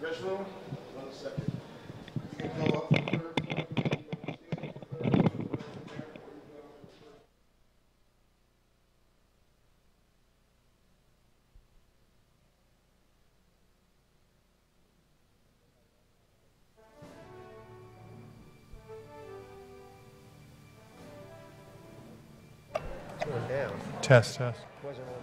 Reginald, 1 second. You can go up the third It's going down. Test, test. Wasn't on.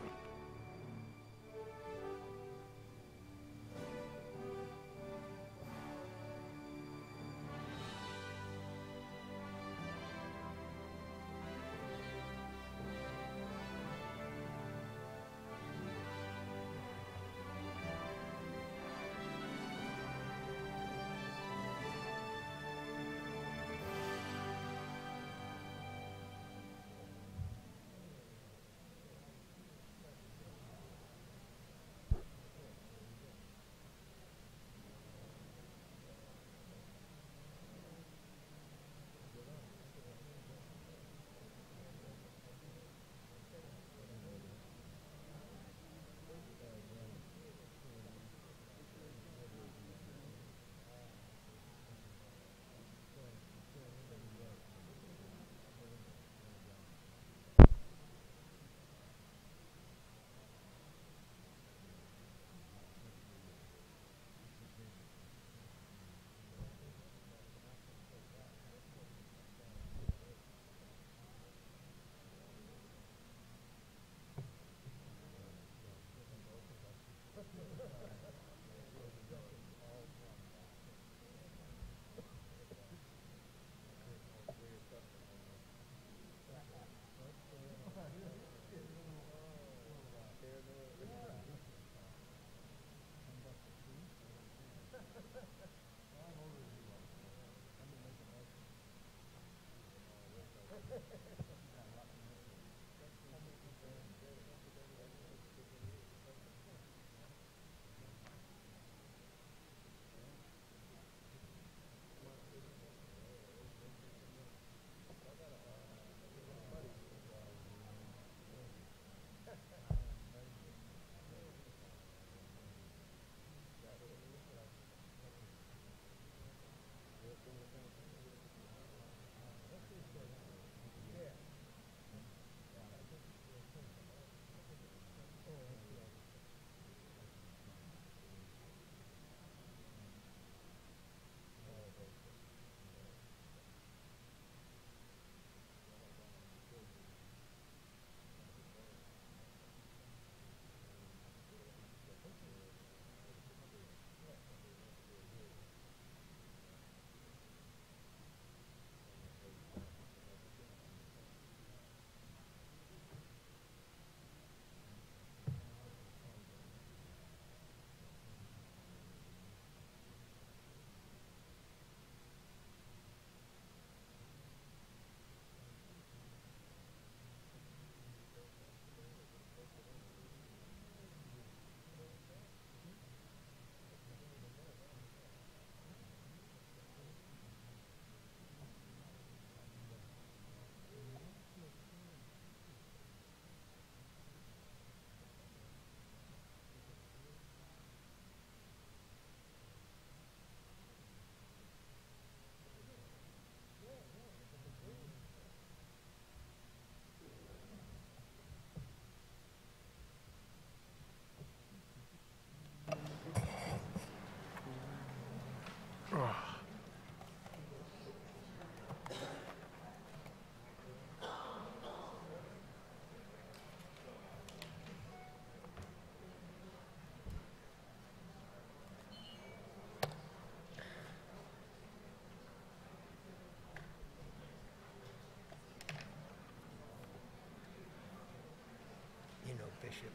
You know, Bishop,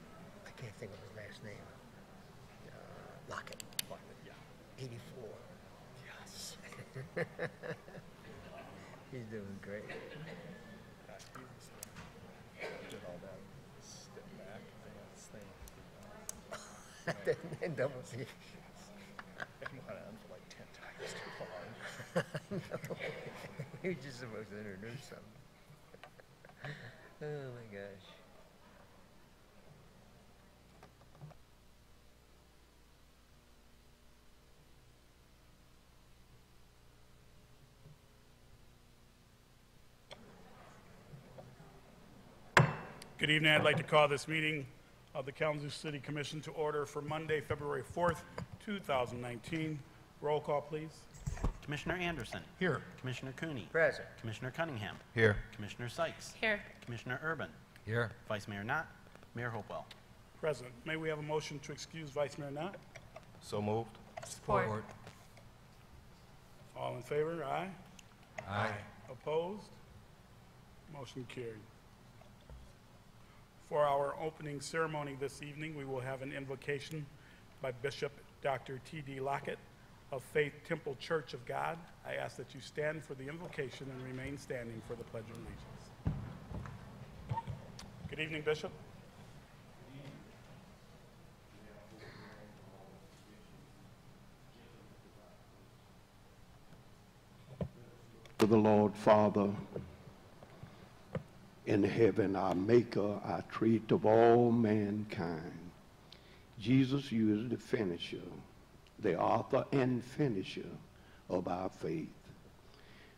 I can't think of his last name. Lockett. He's doing great. Did all that step back and this thing. And double T. It went on for like 10 times too long. You're just supposed to introduce something. Oh my gosh. Good evening. I'd like to call this meeting of the Kalamazoo City Commission to order for Monday, February 4th, 2019. Roll call, please. Commissioner Anderson. Here. Commissioner Cooney. Present. Commissioner Cunningham. Here. Commissioner Sykes. Here. Commissioner Urban. Here. Vice Mayor Knott. Mayor Hopewell. Present. May we have a motion to excuse Vice Mayor Knott? So moved. Support. All in favor? Aye. Aye. Opposed? Motion carried. For our opening ceremony this evening, we will have an invocation by Bishop Dr. T.D. Lockett of Faith Temple Church of God. I ask that you stand for the invocation and remain standing for the Pledge of Allegiance. Good evening, Bishop. To the Lord Father in heaven, our maker, our treat of all mankind. Jesus, you is the finisher, the author and finisher of our faith.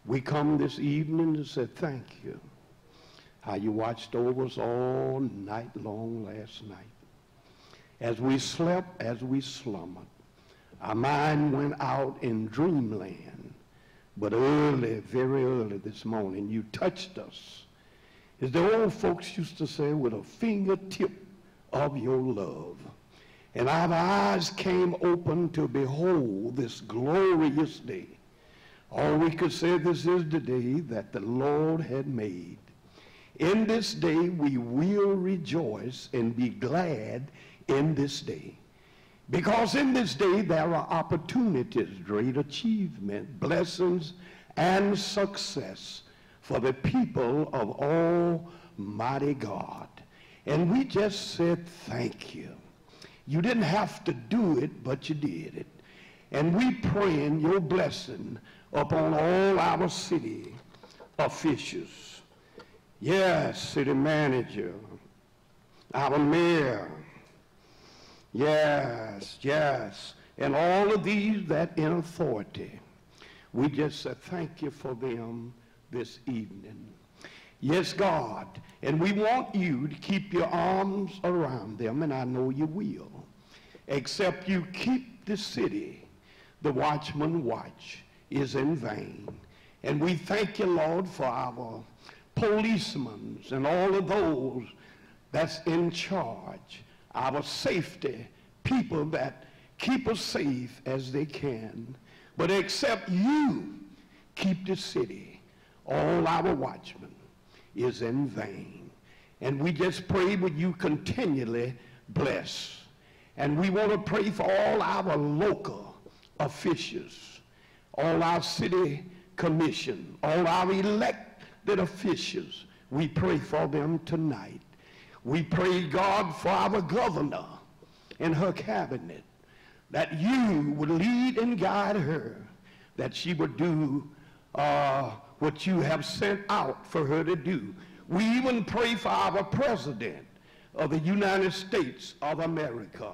We come this evening to say thank you. How you watched over us all night long last night. As we slept, as we slumbered, our mind went out in dreamland. But early, very early this morning, you touched us. As the old folks used to say, with a fingertip of your love. And our eyes came open to behold this glorious day. All we could say, this is the day that the Lord had made. In this day we will rejoice and be glad in this day. Because in this day there are opportunities, great achievement, blessings, and success for the people of Almighty God. And we just said thank you. You didn't have to do it, but you did it. And we praying your blessing upon all our city officials. Yes, city manager, our mayor. Yes, yes. And all of these that in authority. We just said thank you for them this evening. Yes, God. And we want you to keep your arms around them, and I know you will. Except you keep the city, the watchman watch is in vain. And we thank you, Lord, for our policemen and all of those that's in charge, our safety, people that keep us safe as they can. But except you keep the city, all our watchmen is in vain. And we just pray that you continually bless. And we want to pray for all our local officials, all our city commission, all our elected officials. We pray for them tonight. We pray, God, for our governor and her cabinet, that you would lead and guide her, that she would do what you have sent out for her to do. We even pray for our president of the United States of America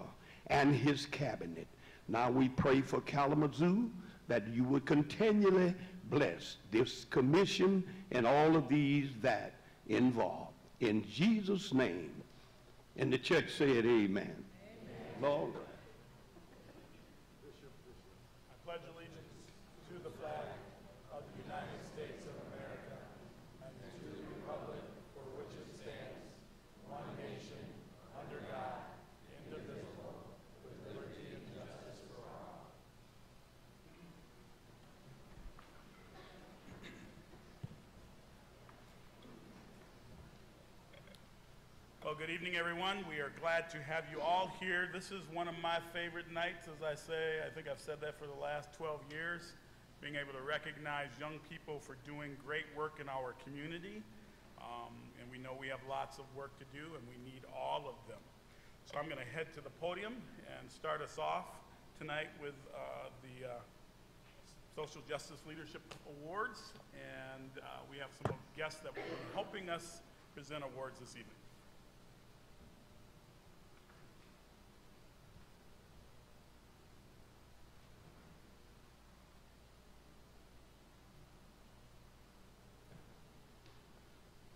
and his cabinet. Now we pray for Kalamazoo, that you would continually bless this commission and all of these that involved. In Jesus' name. And the church said amen. Amen. Lord. I pledge allegiance to the flag of the United States of America and to the republic for which it stands, one nation, under God, indivisible, with liberty and justice for all. Well, good evening, everyone. We are glad to have you all here. This is one of my favorite nights, as I say. I think I've said that for the last 12 years, being able to recognize young people for doing great work in our community. And we know we have lots of work to do, and we need all of them. So I'm going to head to the podium and start us off tonight with the Social Justice Leadership Awards. And we have some guests that will be helping us present awards this evening.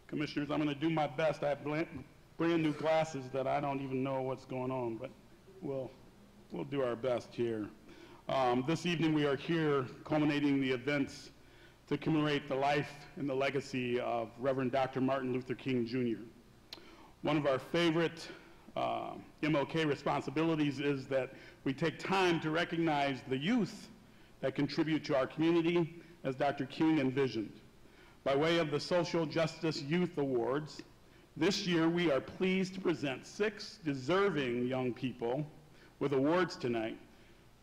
Commissioners, I'm going to do my best. I have brand new glasses that I don't even know what's going on, but we'll do our best here. This evening we are here culminating the events to commemorate the life and the legacy of Reverend Dr. Martin Luther King Jr. One of our favorite MLK responsibilities is that we take time to recognize the youth that contribute to our community as Dr. King envisioned. By way of the Social Justice Youth Awards, this year we are pleased to present 6 deserving young people with awards tonight,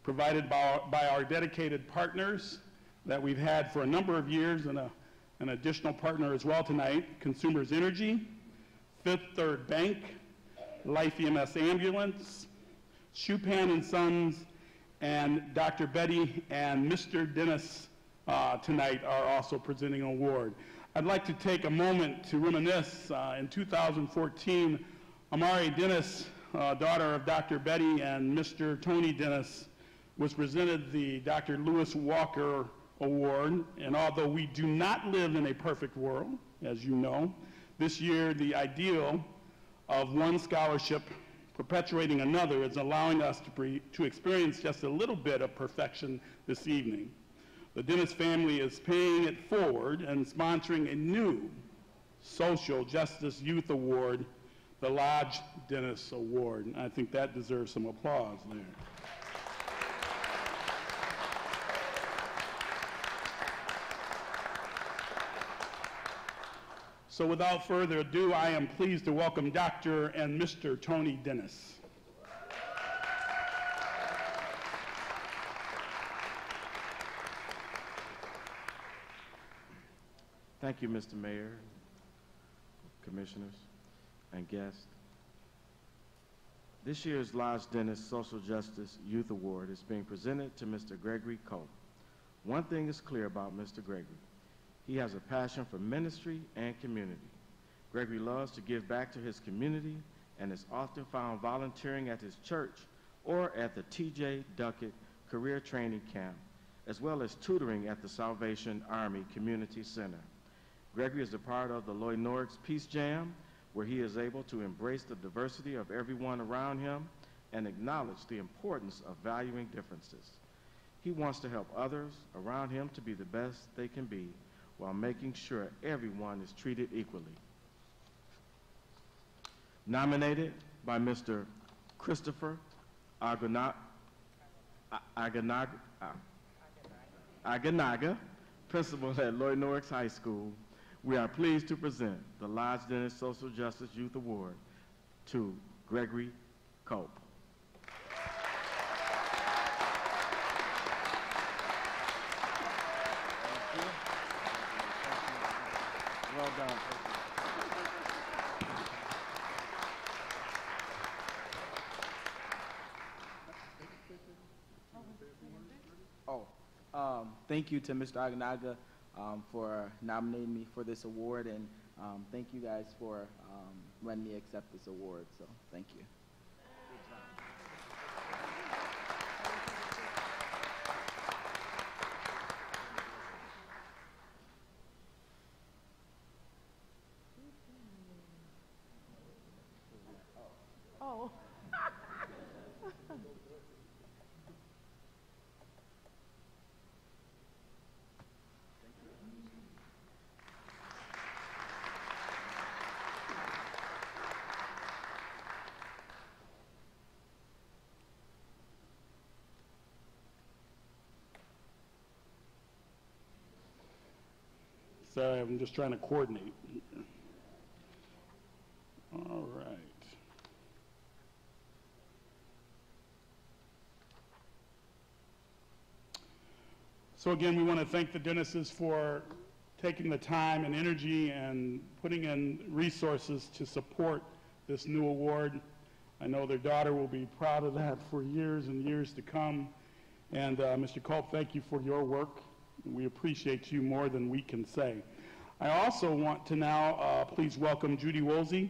provided by our dedicated partners that we've had for a number of years, and an additional partner as well tonight, Consumers Energy, Fifth Third Bank, Life EMS Ambulance, Chupan & Sons, and Dr. Betty and Mr. Dennis tonight are also presenting an award. I'd like to take a moment to reminisce. In 2014, Amari Dennis, daughter of Dr. Betty and Mr. Tony Dennis, was presented the Dr. Lewis Walker Award. And although we do not live in a perfect world, as you know, this year the ideal of one scholarship perpetuating another is allowing us to experience just a little bit of perfection this evening. The Dennis family is paying it forward and sponsoring a new Social Justice Youth Award, the Lodge Dennis Award. And I think that deserves some applause there. So without further ado, I am pleased to welcome Dr. and Mr. Tony Dennis. Thank you, Mr. Mayor, commissioners, and guests. This year's Lodge Dennis Social Justice Youth Award is being presented to Mr. Gregory Cope. One thing is clear about Mr. Gregory. He has a passion for ministry and community. Gregory loves to give back to his community and is often found volunteering at his church or at the T.J. Duckett Career Training Camp, as well as tutoring at the Salvation Army Community Center. Gregory is a part of the Lloyd Norris Peace Jam, where he is able to embrace the diversity of everyone around him and acknowledge the importance of valuing differences. He wants to help others around him to be the best they can be while making sure everyone is treated equally. Nominated by Mr. Christopher Aganaga, principal at Lloyd Norris High School, we are pleased to present the Lodge Dennis Social Justice Youth Award to Gregory Cope. Well done. Thank you to Mr. Aganaga for nominating me for this award, and thank you guys for letting me accept this award, so thank you. Oh. Sorry, I'm just trying to coordinate. All right. So again, we want to thank the Dennises for taking the time and energy and putting in resources to support this new award. I know their daughter will be proud of that for years and years to come. And Mr. Culp, thank you for your work. We appreciate you more than we can say. I also want to now please welcome Judy Woolsey.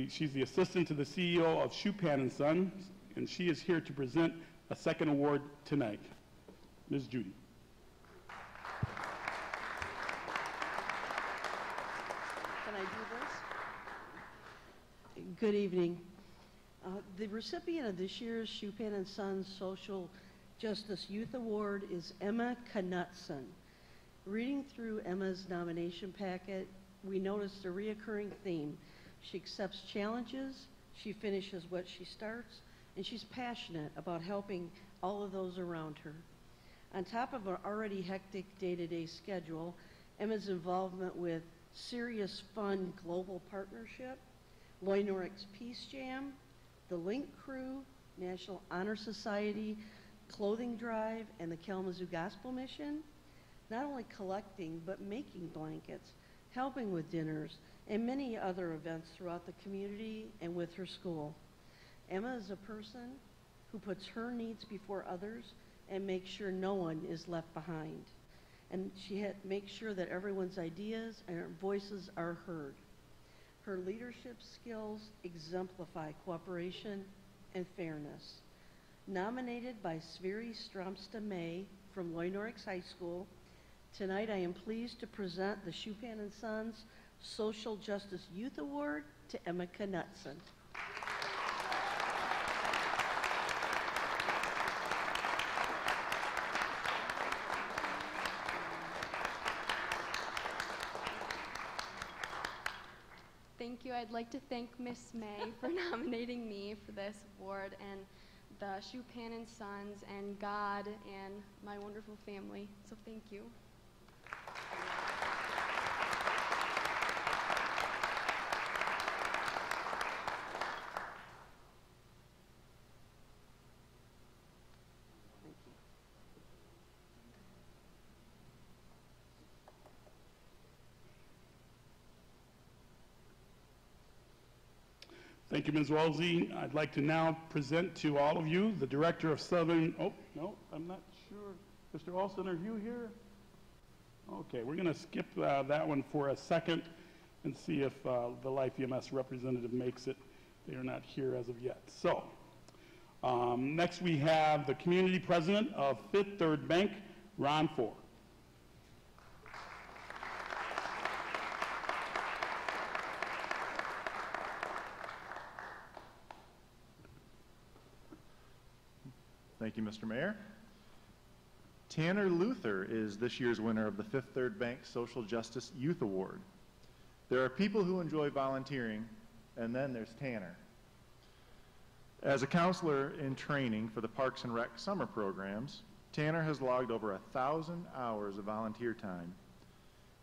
She's the assistant to the CEO of Schupan & Sons, and she is here to present a second award tonight. Ms. Judy. Can I do this? Good evening. The recipient of this year's Schupan & Sons Social Justice Youth Award is Emma Knutson. Reading through Emma's nomination packet, we noticed a reoccurring theme. She accepts challenges, she finishes what she starts, and she's passionate about helping all of those around her. On top of an already hectic day-to-day schedule, Emma's involvement with Serious Fun Global Partnership, Loy Norrick's Peace Jam, the Link Crew, National Honor Society, Clothing Drive, and the Kalamazoo Gospel Mission, not only collecting but making blankets, helping with dinners, and many other events throughout the community and with her school. Emma is a person who puts her needs before others and makes sure no one is left behind. And she makes sure that everyone's ideas and voices are heard. Her leadership skills exemplify cooperation and fairness. Nominated by Sveri Stromsta May from Loy Norrick's High School, tonight I am pleased to present the Schupan & Sons Social Justice Youth Award to Emma Knutson. Thank you. I'd like to thank Miss May for nominating me for this award, and the Schupan & Sons, and God, and my wonderful family. So thank you. Thank you, Ms. Woolsey. I'd like to now present to all of you the Director of Southern, oh, no, I'm not sure. Mr. Olson, are you here? Okay, we're going to skip that one for a second and see if the Life EMS representative makes it. They are not here as of yet. So, next we have the Community President of Fifth Third Bank, Ron Ford. Thank you, Mr. Mayor. Tanner Luther is this year's winner of the Fifth Third Bank Social Justice Youth Award. There are people who enjoy volunteering, and then there's Tanner. As a counselor in training for the Parks and Rec summer programs, Tanner has logged over 1,000 hours of volunteer time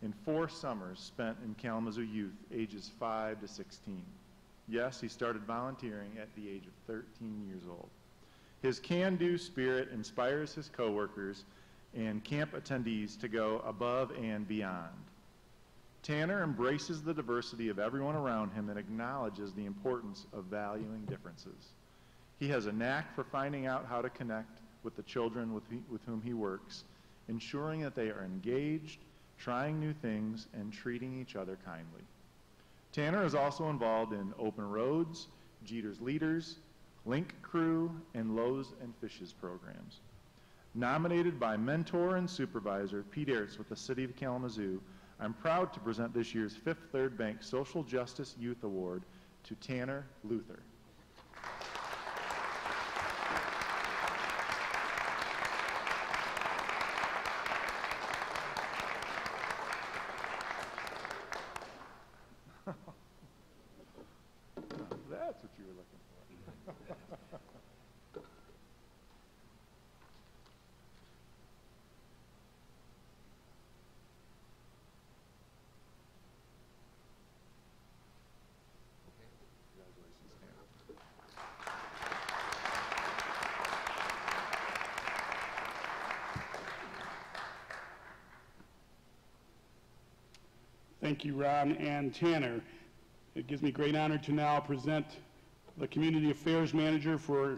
in 4 summers spent in Kalamazoo youth ages 5 to 16. Yes, he started volunteering at the age of 13 years old. His can-do spirit inspires his coworkers and camp attendees to go above and beyond. Tanner embraces the diversity of everyone around him and acknowledges the importance of valuing differences. He has a knack for finding out how to connect with the children with whom he works, ensuring that they are engaged, trying new things, and treating each other kindly. Tanner is also involved in Open Roads, Jeter's Leaders, Link Crew, and Loaves and Fishes programs. Nominated by mentor and supervisor Pete Ertz with the City of Kalamazoo, I'm proud to present this year's Fifth Third Bank Social Justice Youth Award to Tanner Luther. That's what you were looking for. Congratulations, Tanner. Thank you, Ron and Tanner. It gives me great honor to now present the Community Affairs Manager for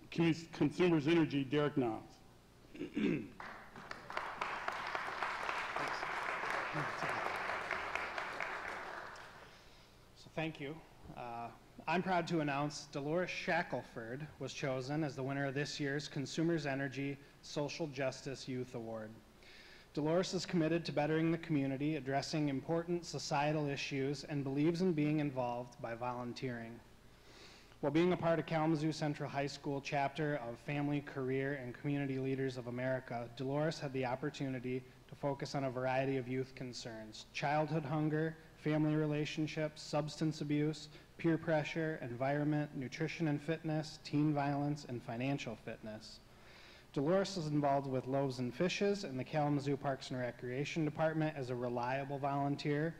Consumers Energy, Derek Knobs. So thank you. I'm proud to announce Dolores Shackelford was chosen as the winner of this year's Consumers Energy Social Justice Youth Award. Dolores is committed to bettering the community, addressing important societal issues, and believes in being involved by volunteering. While being a part of Kalamazoo Central High School chapter of Family, Career, and Community Leaders of America, Dolores had the opportunity to focus on a variety of youth concerns: childhood hunger, family relationships, substance abuse, peer pressure, environment, nutrition and fitness, teen violence, and financial fitness. Dolores is involved with Loaves and Fishes in the Kalamazoo Parks and Recreation Department as a reliable volunteer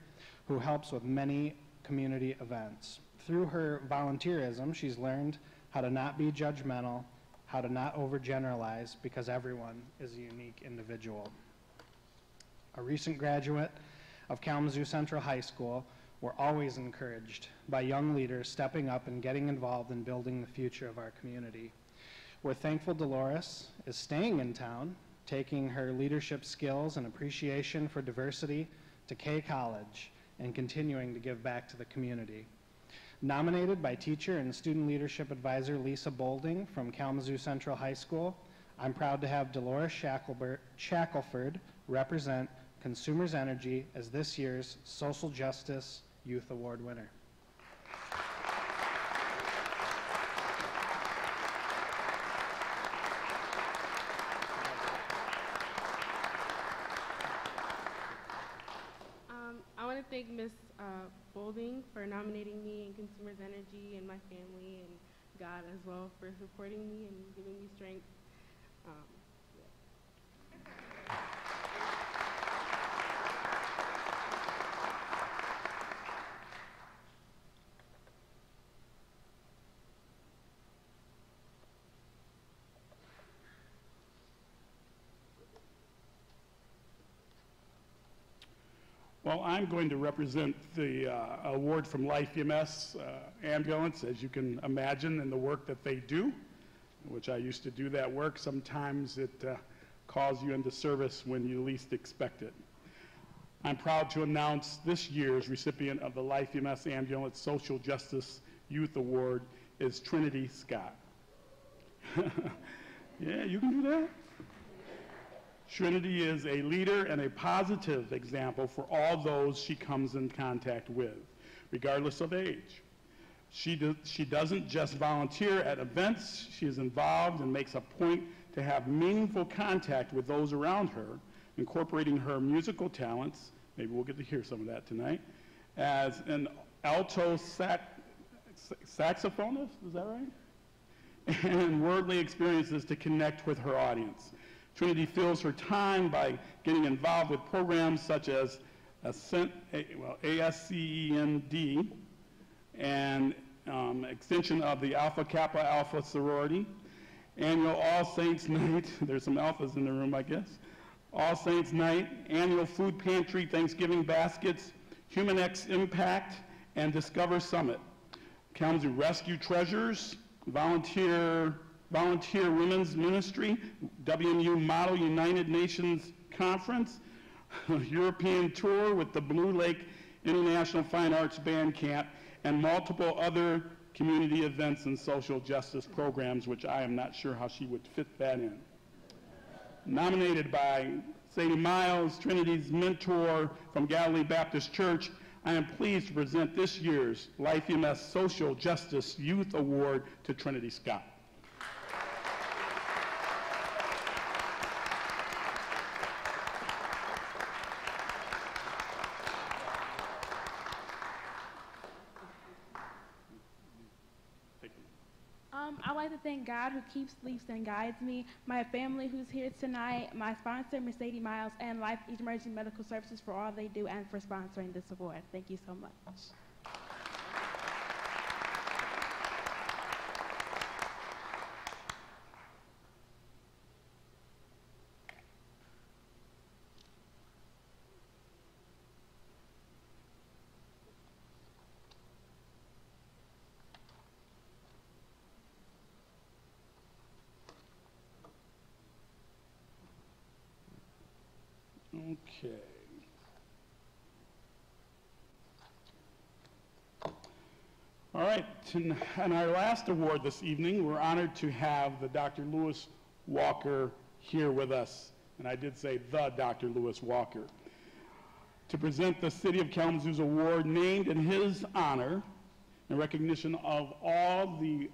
who helps with many community events. Through her volunteerism, she's learned how to not be judgmental, how to not overgeneralize, because everyone is a unique individual. A recent graduate of Kalamazoo Central High School, we're always encouraged by young leaders stepping up and getting involved in building the future of our community. We're thankful Dolores is staying in town, taking her leadership skills and appreciation for diversity to K College and continuing to give back to the community. Nominated by teacher and student leadership advisor Lisa Bolding from Kalamazoo Central High School, I'm proud to have Dolores Shackelford represent Consumers Energy as this year's Social Justice Youth Award winner. I want to thank Ms. Bolding for nominating me in Consumers Energy, and my family and God as well for supporting me and giving me strength. Well, I'm going to represent the award from Life EMS Ambulance, as you can imagine, in the work that they do, which I used to do that work. Sometimes it calls you into service when you least expect it. I'm proud to announce this year's recipient of the Life EMS Ambulance Social Justice Youth Award is Trinity Scott. Yeah, you can do that. Trinity is a leader and a positive example for all those she comes in contact with, regardless of age. She doesn't just volunteer at events. She is involved and makes a point to have meaningful contact with those around her, incorporating her musical talents, maybe we'll get to hear some of that tonight, as an alto saxophonist, is that right? And worldly experiences to connect with her audience. Trinity fills her time by getting involved with programs such as ASCEND and extension of the Alpha Kappa Alpha sorority, annual All Saints Night, there's some alphas in the room, I guess, All Saints Night, annual food pantry, Thanksgiving baskets, Human X Impact, and Discover Summit. Kalamazoo Rescue Treasures, Volunteer Women's Ministry, WMU Model United Nations Conference, European Tour with the Blue Lake International Fine Arts Band Camp, and multiple other community events and social justice programs, which I am not sure how she would fit that in. Nominated by Sadie Miles, Trinity's mentor from Galilee Baptist Church, I am pleased to present this year's Life EMS Social Justice Youth Award to Trinity Scott. I'd like to thank God who keeps, leads, and guides me, my family who's here tonight, my sponsor, Mercedes Miles, and Life Emergency Medical Services for all they do and for sponsoring this award. Thank you so much. Okay. All right, and our last award this evening, we're honored to have the Dr. Lewis Walker here with us. And I did say the Dr. Lewis Walker. To present the City of Kalamazoo's award named in his honor in recognition of all the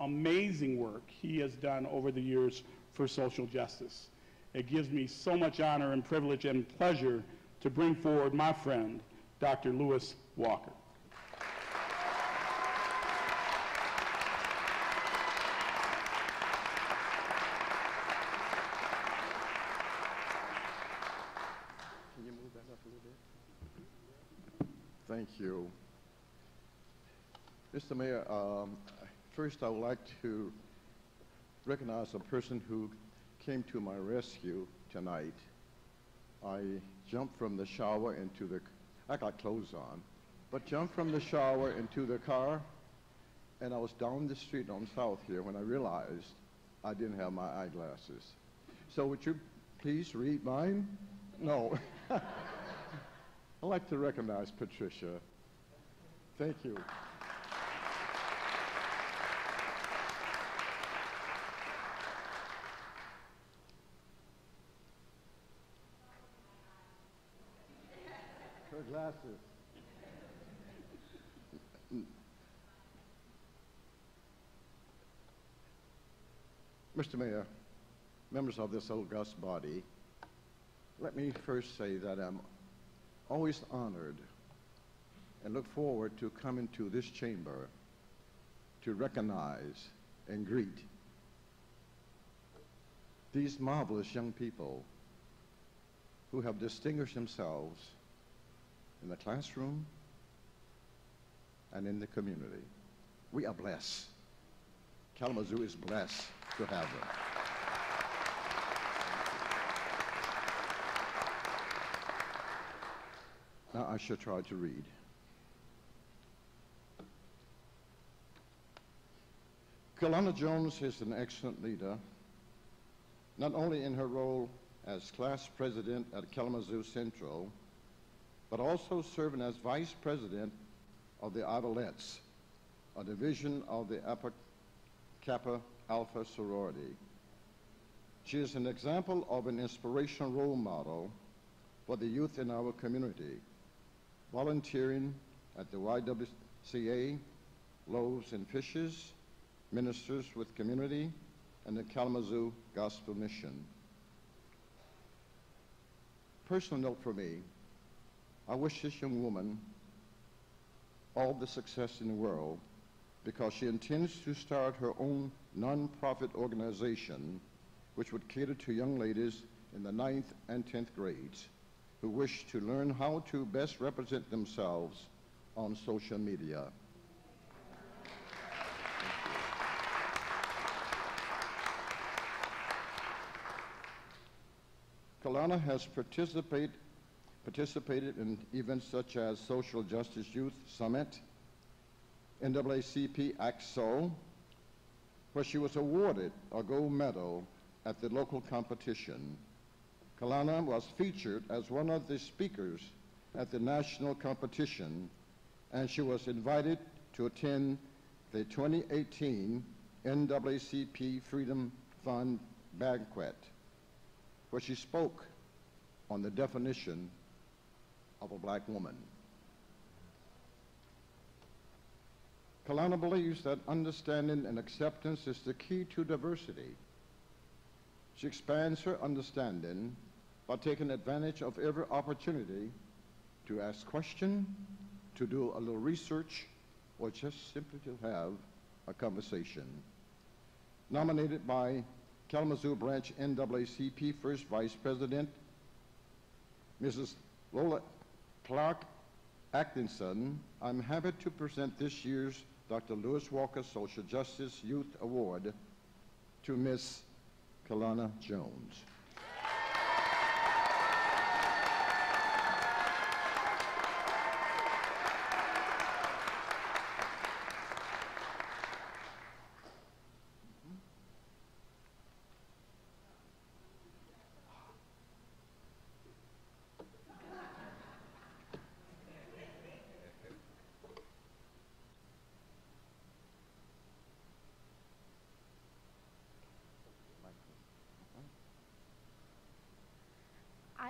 amazing work he has done over the years for social justice. It gives me so much honor and privilege and pleasure to bring forward my friend, Dr. Lewis Walker. Can you move that up a little bit? Thank you. Mr. Mayor, first I would like to recognize a person who came to my rescue tonight. I jumped from the shower into the, I got clothes on, but jumped from the shower into the car, and I was down the street on South here when I realized I didn't have my eyeglasses. So would you please read mine? No. I'd like to recognize Patricia. Thank you. Her glasses. Mr. Mayor, members of this august body, let me first say that I'm always honored and look forward to coming to this chamber to recognize and greet these marvelous young people who have distinguished themselves in the classroom and in the community. We are blessed. Kalamazoo is blessed to have them. Now I shall try to read. Kelowna Jones is an excellent leader, not only in her role as class president at Kalamazoo Central, but also serving as vice president of the Idolets, a division of the Kappa Alpha sorority. She is an example of an inspirational role model for the youth in our community, volunteering at the YWCA, Loaves and Fishes, ministers with community, and the Kalamazoo Gospel Mission. Personal note for me, I wish this young woman all the success in the world because she intends to start her own nonprofit organization which would cater to young ladies in the 9th and 10th grades who wish to learn how to best represent themselves on social media. Kelowna has participated in events such as Social Justice Youth Summit, NAACP AXO, where she was awarded a gold medal at the local competition. Kelowna was featured as one of the speakers at the national competition, and she was invited to attend the 2018 NAACP Freedom Fund banquet, where she spoke on the definition of a black woman. Kelowna believes that understanding and acceptance is the key to diversity. She expands her understanding by taking advantage of every opportunity to ask questions, to do a little research, or just simply to have a conversation. Nominated by Kalamazoo Branch NAACP First Vice President, Mrs. Lola Clark Atkinson, I'm happy to present this year's Dr. Lewis Walker Social Justice Youth Award to Miss Kelowna Jones.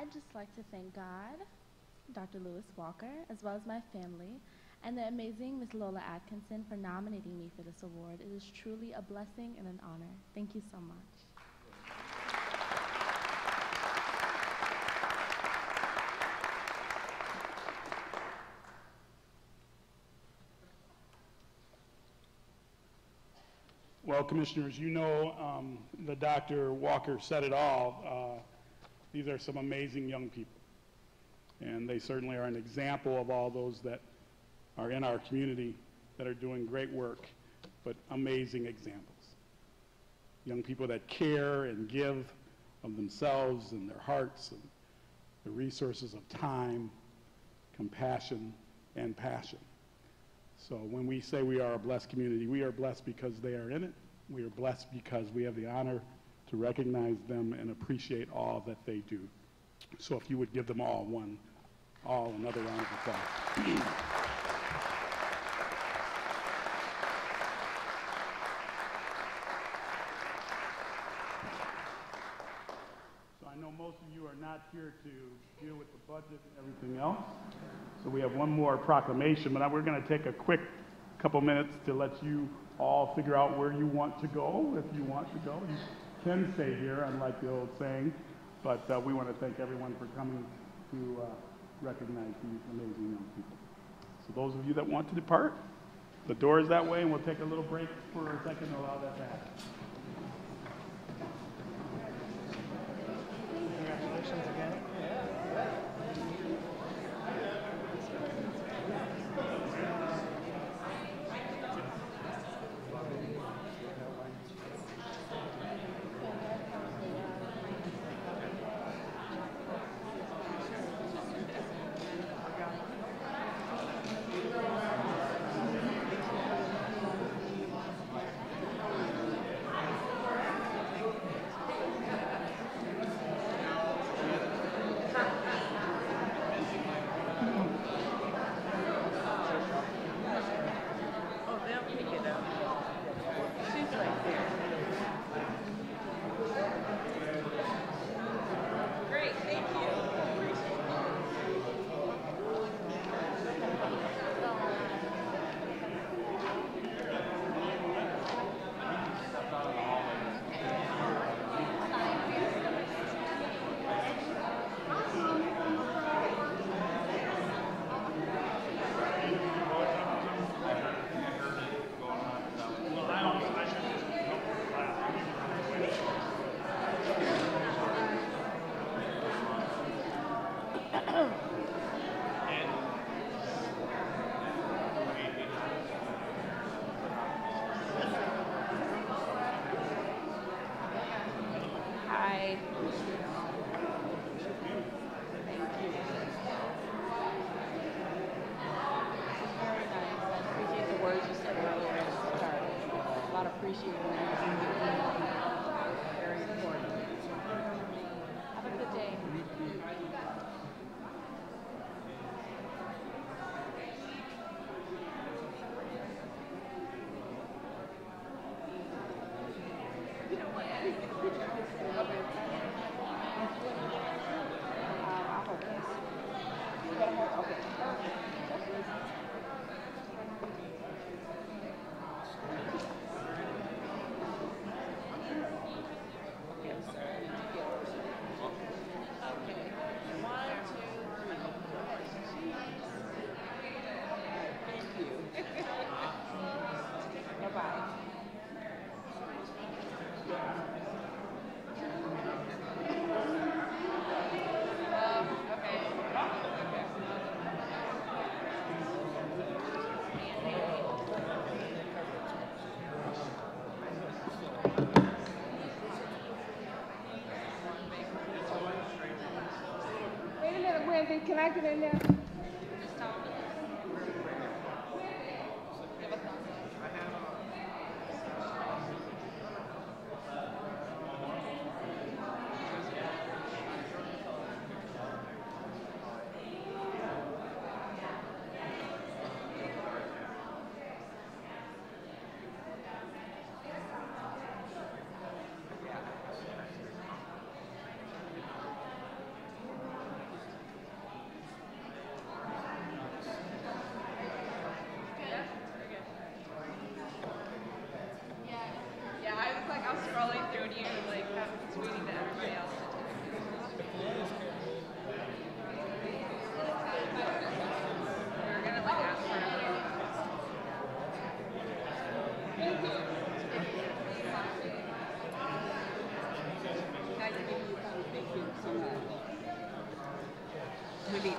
I'd just like to thank God, Dr. Lewis Walker, as well as my family, and the amazing Ms. Lola Atkinson for nominating me for this award. It is truly a blessing and an honor. Thank you so much. Well, Commissioners, you know that Dr. Walker said it all. These are some amazing young people, and they certainly are an example of all those that are in our community that are doing great work, but amazing examples. Young people that care and give of themselves and their hearts and the resources of time, compassion, and passion. So when we say we are a blessed community, we are blessed because they are in it. We are blessed because we have the honor to recognize them and appreciate all that they do. So if you would give them all another round of applause. So I know most of you are not here to deal with the budget and everything else. So we have one more proclamation, but we're going to take a quick couple minutes to let you all figure out where you want to go. If you want to go, you can stay here, unlike the old saying, but we want to thank everyone for coming to recognize these amazing young people. So those of you that want to depart, the door is that way, and we'll take a little break for a second to allow that to happen. Congratulations again.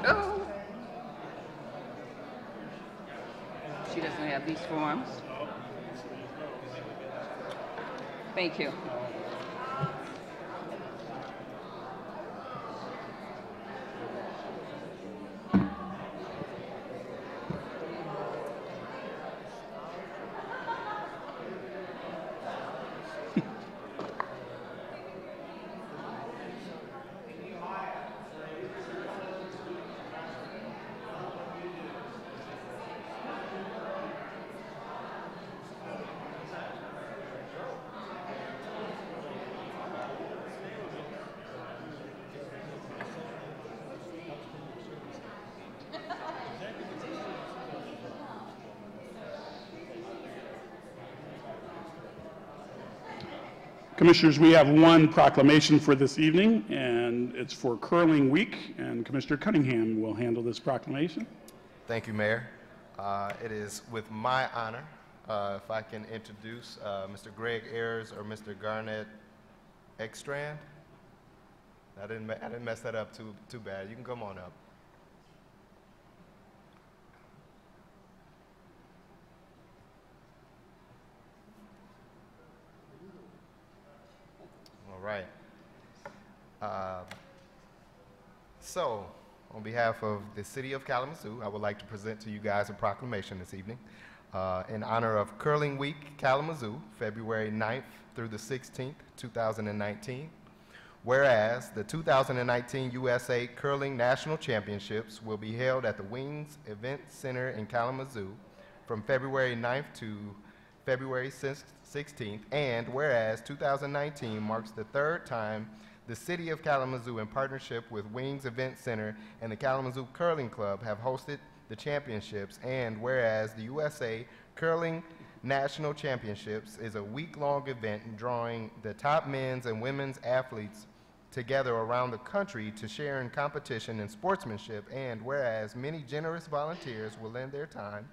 Oh. She doesn't have these forms. Thank you. Commissioners, we have one proclamation for this evening, and it's for Curling Week, and Commissioner Cunningham will handle this proclamation. Thank you, Mayor. It is with my honor if I can introduce Mr. Greg Ayers or Mr. Garnett Ekstrand. I didn't mess that up too bad. You can come on up. All right. So, on behalf of the City of Kalamazoo, I would like to present to you guys a proclamation this evening in honor of Curling Week Kalamazoo, February 9th through the 16th, 2019. Whereas the 2019 USA Curling National Championships will be held at the Wings Event Center in Kalamazoo from February 9th to February 16th, and whereas 2019 marks the third time the City of Kalamazoo, in partnership with Wings Event Center and the Kalamazoo Curling Club, have hosted the championships, and whereas the USA Curling National Championships is a week-long event drawing the top men's and women's athletes together around the country to share in competition and sportsmanship, and whereas many generous volunteers will lend their time,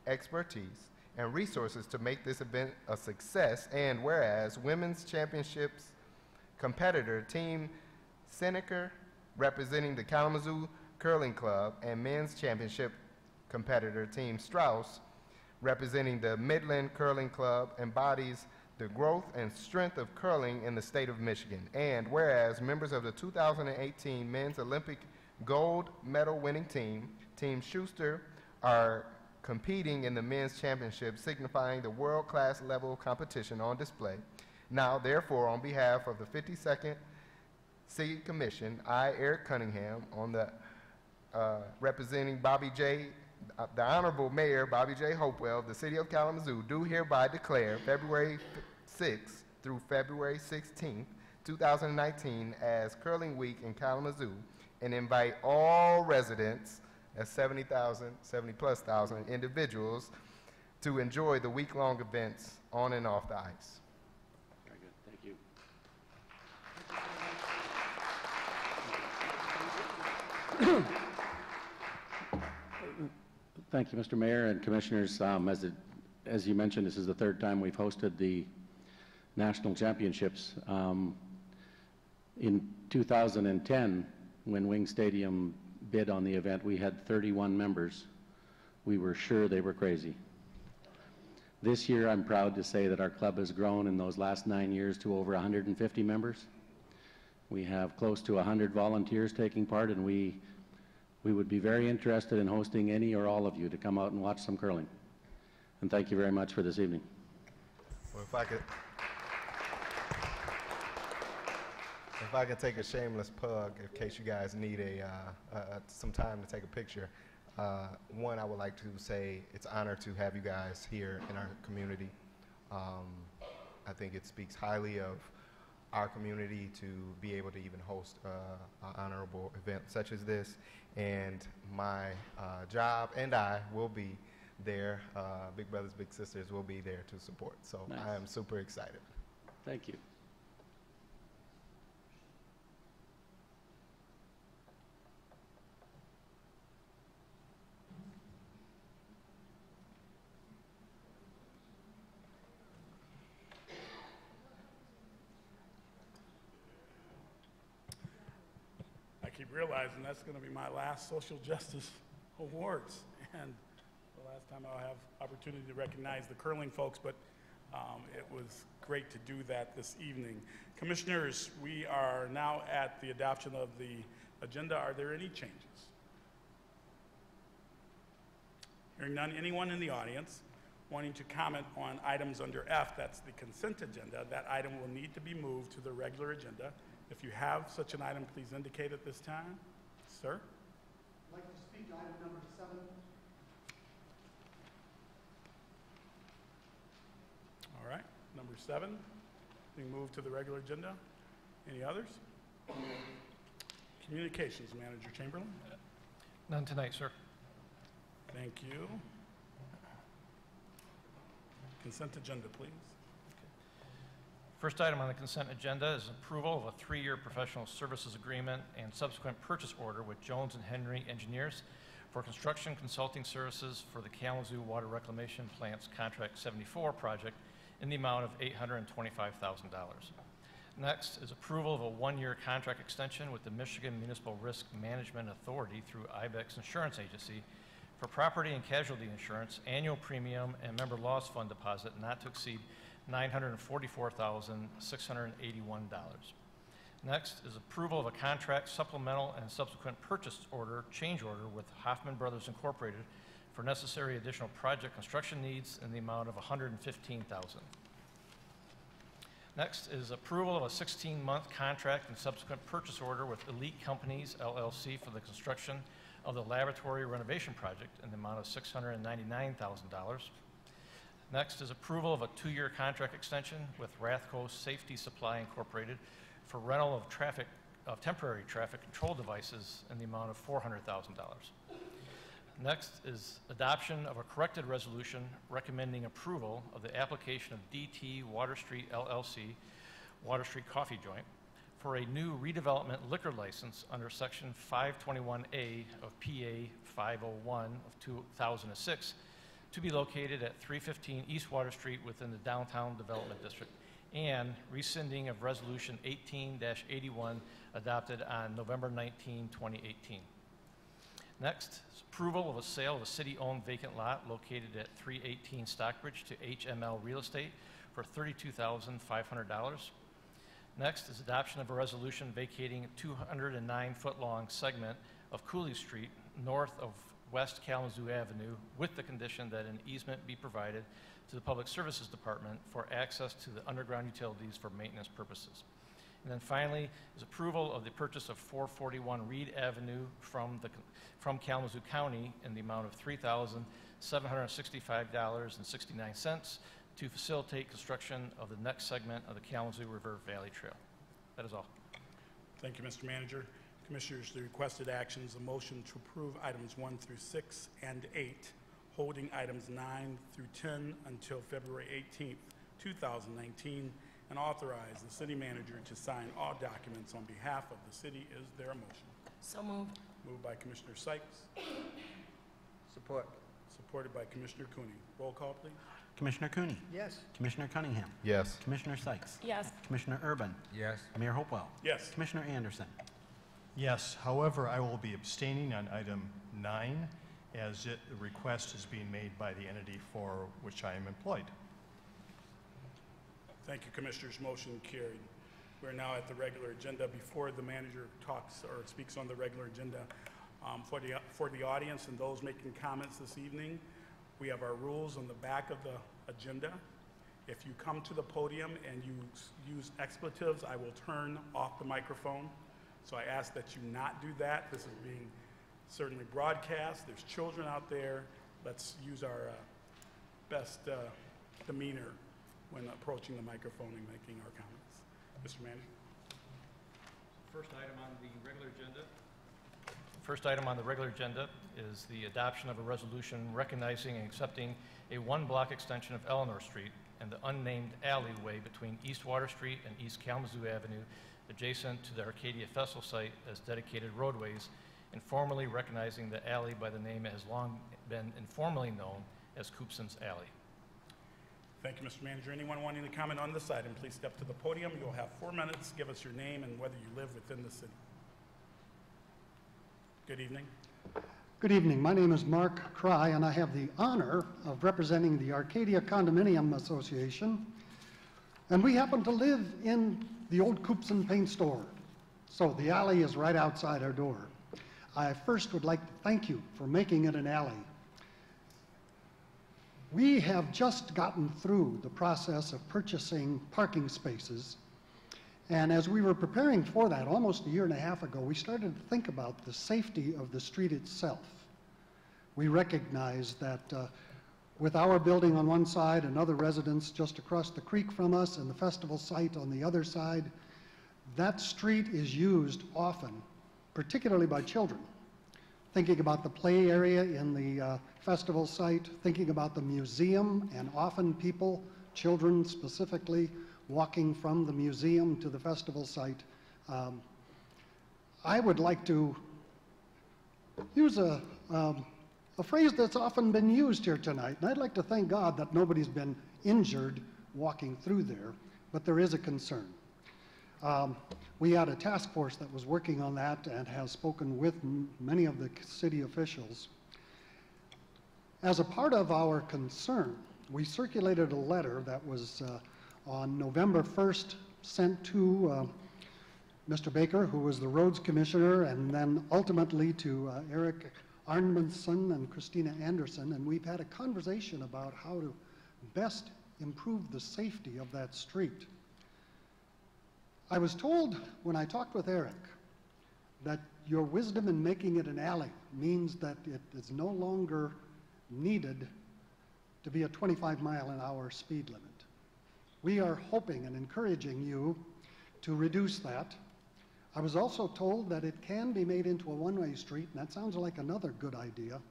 expertise, and resources to make this event a success, and whereas women's championships competitor Team Seneca, representing the Kalamazoo Curling Club, and men's championship competitor Team Strauss, representing the Midland Curling Club, embodies the growth and strength of curling in the state of Michigan. And whereas members of the 2018 Men's Olympic gold medal winning team, Team Schuster, are competing in the men's championship, signifying the world-class level competition on display. Now, therefore, on behalf of the 52nd City Commission, I, Eric Cunningham, on the representing Bobby J., the Honorable Mayor Bobby J. Hopewell of the City of Kalamazoo, do hereby declare February 6th through February 16th, 2019 as Curling Week in Kalamazoo, and invite all residents, that's 70+ thousand individuals, to enjoy the week-long events on and off the ice. Very good. Thank you. Thank you, Mr. Mayor and Commissioners. As you mentioned, this is the third time we've hosted the national championships. In 2010, when Wing Stadium bid on the event, we had 31 members. We were sure they were crazy. This year, I'm proud to say that our club has grown in those last 9 years to over 150 members. We have close to 100 volunteers taking part, and we would be very interested in hosting any or all of you to come out and watch some curling. And thank you very much for this evening. Well, if I could take a shameless plug, in case you guys need some time to take a picture. One, I would like to say it's an honor to have you guys here in our community. I think it speaks highly of our community to be able to even host an honorable event such as this. And my job and I will be there. Big Brothers Big Sisters will be there to support. So nice. I am super excited. Thank you. realizing that's going to be my last social justice awards, and the last time I'll have opportunity to recognize the curling folks, but it was great to do that this evening. Commissioners, we are now at the adoption of the agenda. Are there any changes? Hearing none, anyone in the audience wanting to comment on items under F, that's the consent agenda, that item will need to be moved to the regular agenda. If you have such an item, please indicate at this time. Sir? I'd like to speak to item number 7. All right, number 7, being moved to the regular agenda. Any others? Communications Manager Chamberlain. None tonight, sir. Thank you. Consent agenda, please. First item on the consent agenda is approval of a 3-year professional services agreement and subsequent purchase order with Jones and Henry Engineers for construction consulting services for the Kalamazoo Water Reclamation Plant's Contract 74 project in the amount of $825,000. Next is approval of a 1-year contract extension with the Michigan Municipal Risk Management Authority through IBEX Insurance Agency for property and casualty insurance, annual premium, and member loss fund deposit not to exceed $944,681. Next is approval of a contract supplemental and subsequent purchase order, change order with Hoffman Brothers Incorporated for necessary additional project construction needs in the amount of $115,000. Next is approval of a 16-month contract and subsequent purchase order with Elite Companies, LLC for the construction of the laboratory renovation project in the amount of $699,000. Next is approval of a 2-year contract extension with Rathco Safety Supply Incorporated for rental of temporary traffic control devices in the amount of $400,000. Next is adoption of a corrected resolution recommending approval of the application of DT Water Street LLC, Water Street Coffee Joint, for a new redevelopment liquor license under Section 521A of PA 501 of 2006 to be located at 315 East Water Street within the Downtown Development District, and rescinding of Resolution 18-81 adopted on November 19, 2018. Next is approval of a sale of a city-owned vacant lot located at 318 Stockbridge to HML Real Estate for $32,500. Next is adoption of a resolution vacating a 209-foot-long segment of Cooley Street north of West Kalamazoo Avenue with the condition that an easement be provided to the Public Services Department for access to the underground utilities for maintenance purposes. And then finally is approval of the purchase of 441 Reed Avenue from Kalamazoo County in the amount of $3,765.69 to facilitate construction of the next segment of the Kalamazoo River Valley Trail. That is all. Thank you, Mr. Manager. Commissioners, the requested actions, a motion to approve items 1 through 6 and 8, holding items 9 through 10 until February 18th, 2019, and authorize the city manager to sign all documents on behalf of the city. Is there a motion? So moved. Moved by Commissioner Sykes, Support. supported by Commissioner Cooney. Roll call, please. Commissioner Cooney. Yes. Commissioner Cunningham. Yes. Commissioner Sykes. Yes. Commissioner Urban. Yes. Mayor Hopewell. Yes. Commissioner Anderson. Yes, however, I will be abstaining on item 9 as the request is being made by the entity for which I am employed. Thank you, Commissioners. Motion carried. We're now at the regular agenda. Before the manager talks or speaks on the regular agenda, for the audience and those making comments this evening, we have our rules on the back of the agenda. If you come to the podium and you use expletives, I will turn off the microphone. So I ask that you not do that. This is being certainly broadcast. There's children out there. Let's use our best demeanor when approaching the microphone and making our comments. Mr. Manager. First item on the regular agenda. First item on the regular agenda is the adoption of a resolution recognizing and accepting a 1-block extension of Eleanor Street and the unnamed alleyway between East Water Street and East Kalamazoo Avenue adjacent to the Arcadia Festival site as dedicated roadways, and formally recognizing the alley by the name it has long been informally known as Coopson's Alley. Thank you, Mr. Manager. Anyone wanting to comment on this item, please step to the podium. You'll have 4 minutes. Give us your name and whether you live within the city. Good evening. Good evening. My name is Mark Cry, and I have the honor of representing the Arcadia Condominium Association. And we happen to live in the old Coops and Paint store. So the alley is right outside our door. I first would like to thank you for making it an alley. We have just gotten through the process of purchasing parking spaces. And as we were preparing for that, almost a year and a half ago, we started to think about the safety of the street itself. We recognized that with our building on one side and other residents just across the creek from us and the festival site on the other side, that street is used often, particularly by children. Thinking about the play area in the festival site, thinking about the museum, and often people, children specifically, walking from the museum to the festival site. I would like to use a phrase that's often been used here tonight, and I'd like to thank God that nobody's been injured walking through there, but there is a concern. We had a task force that was working on that and has spoken with many of the city officials. As a part of our concern, we circulated a letter that was on November 1st sent to Mr. Baker, who was the roads commissioner, and then ultimately to Eric Arnmundson and Christina Anderson, and we've had a conversation about how to best improve the safety of that street. I was told when I talked with Eric that your wisdom in making it an alley means that it is no longer needed to be a 25-mile-an-hour speed limit. We are hoping and encouraging you to reduce that. I was also told that it can be made into a one-way street, and that sounds like another good idea.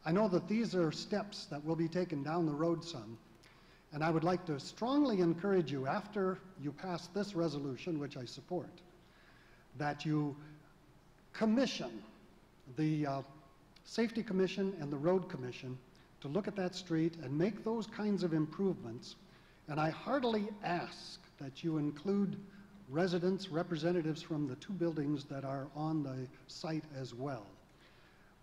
I know that these are steps that will be taken down the road some, and I would like to strongly encourage you, after you pass this resolution, which I support, that you commission the Safety Commission and the Road Commission to look at that street and make those kinds of improvements. And I heartily ask that you include residents, representatives from the two buildings that are on the site as well.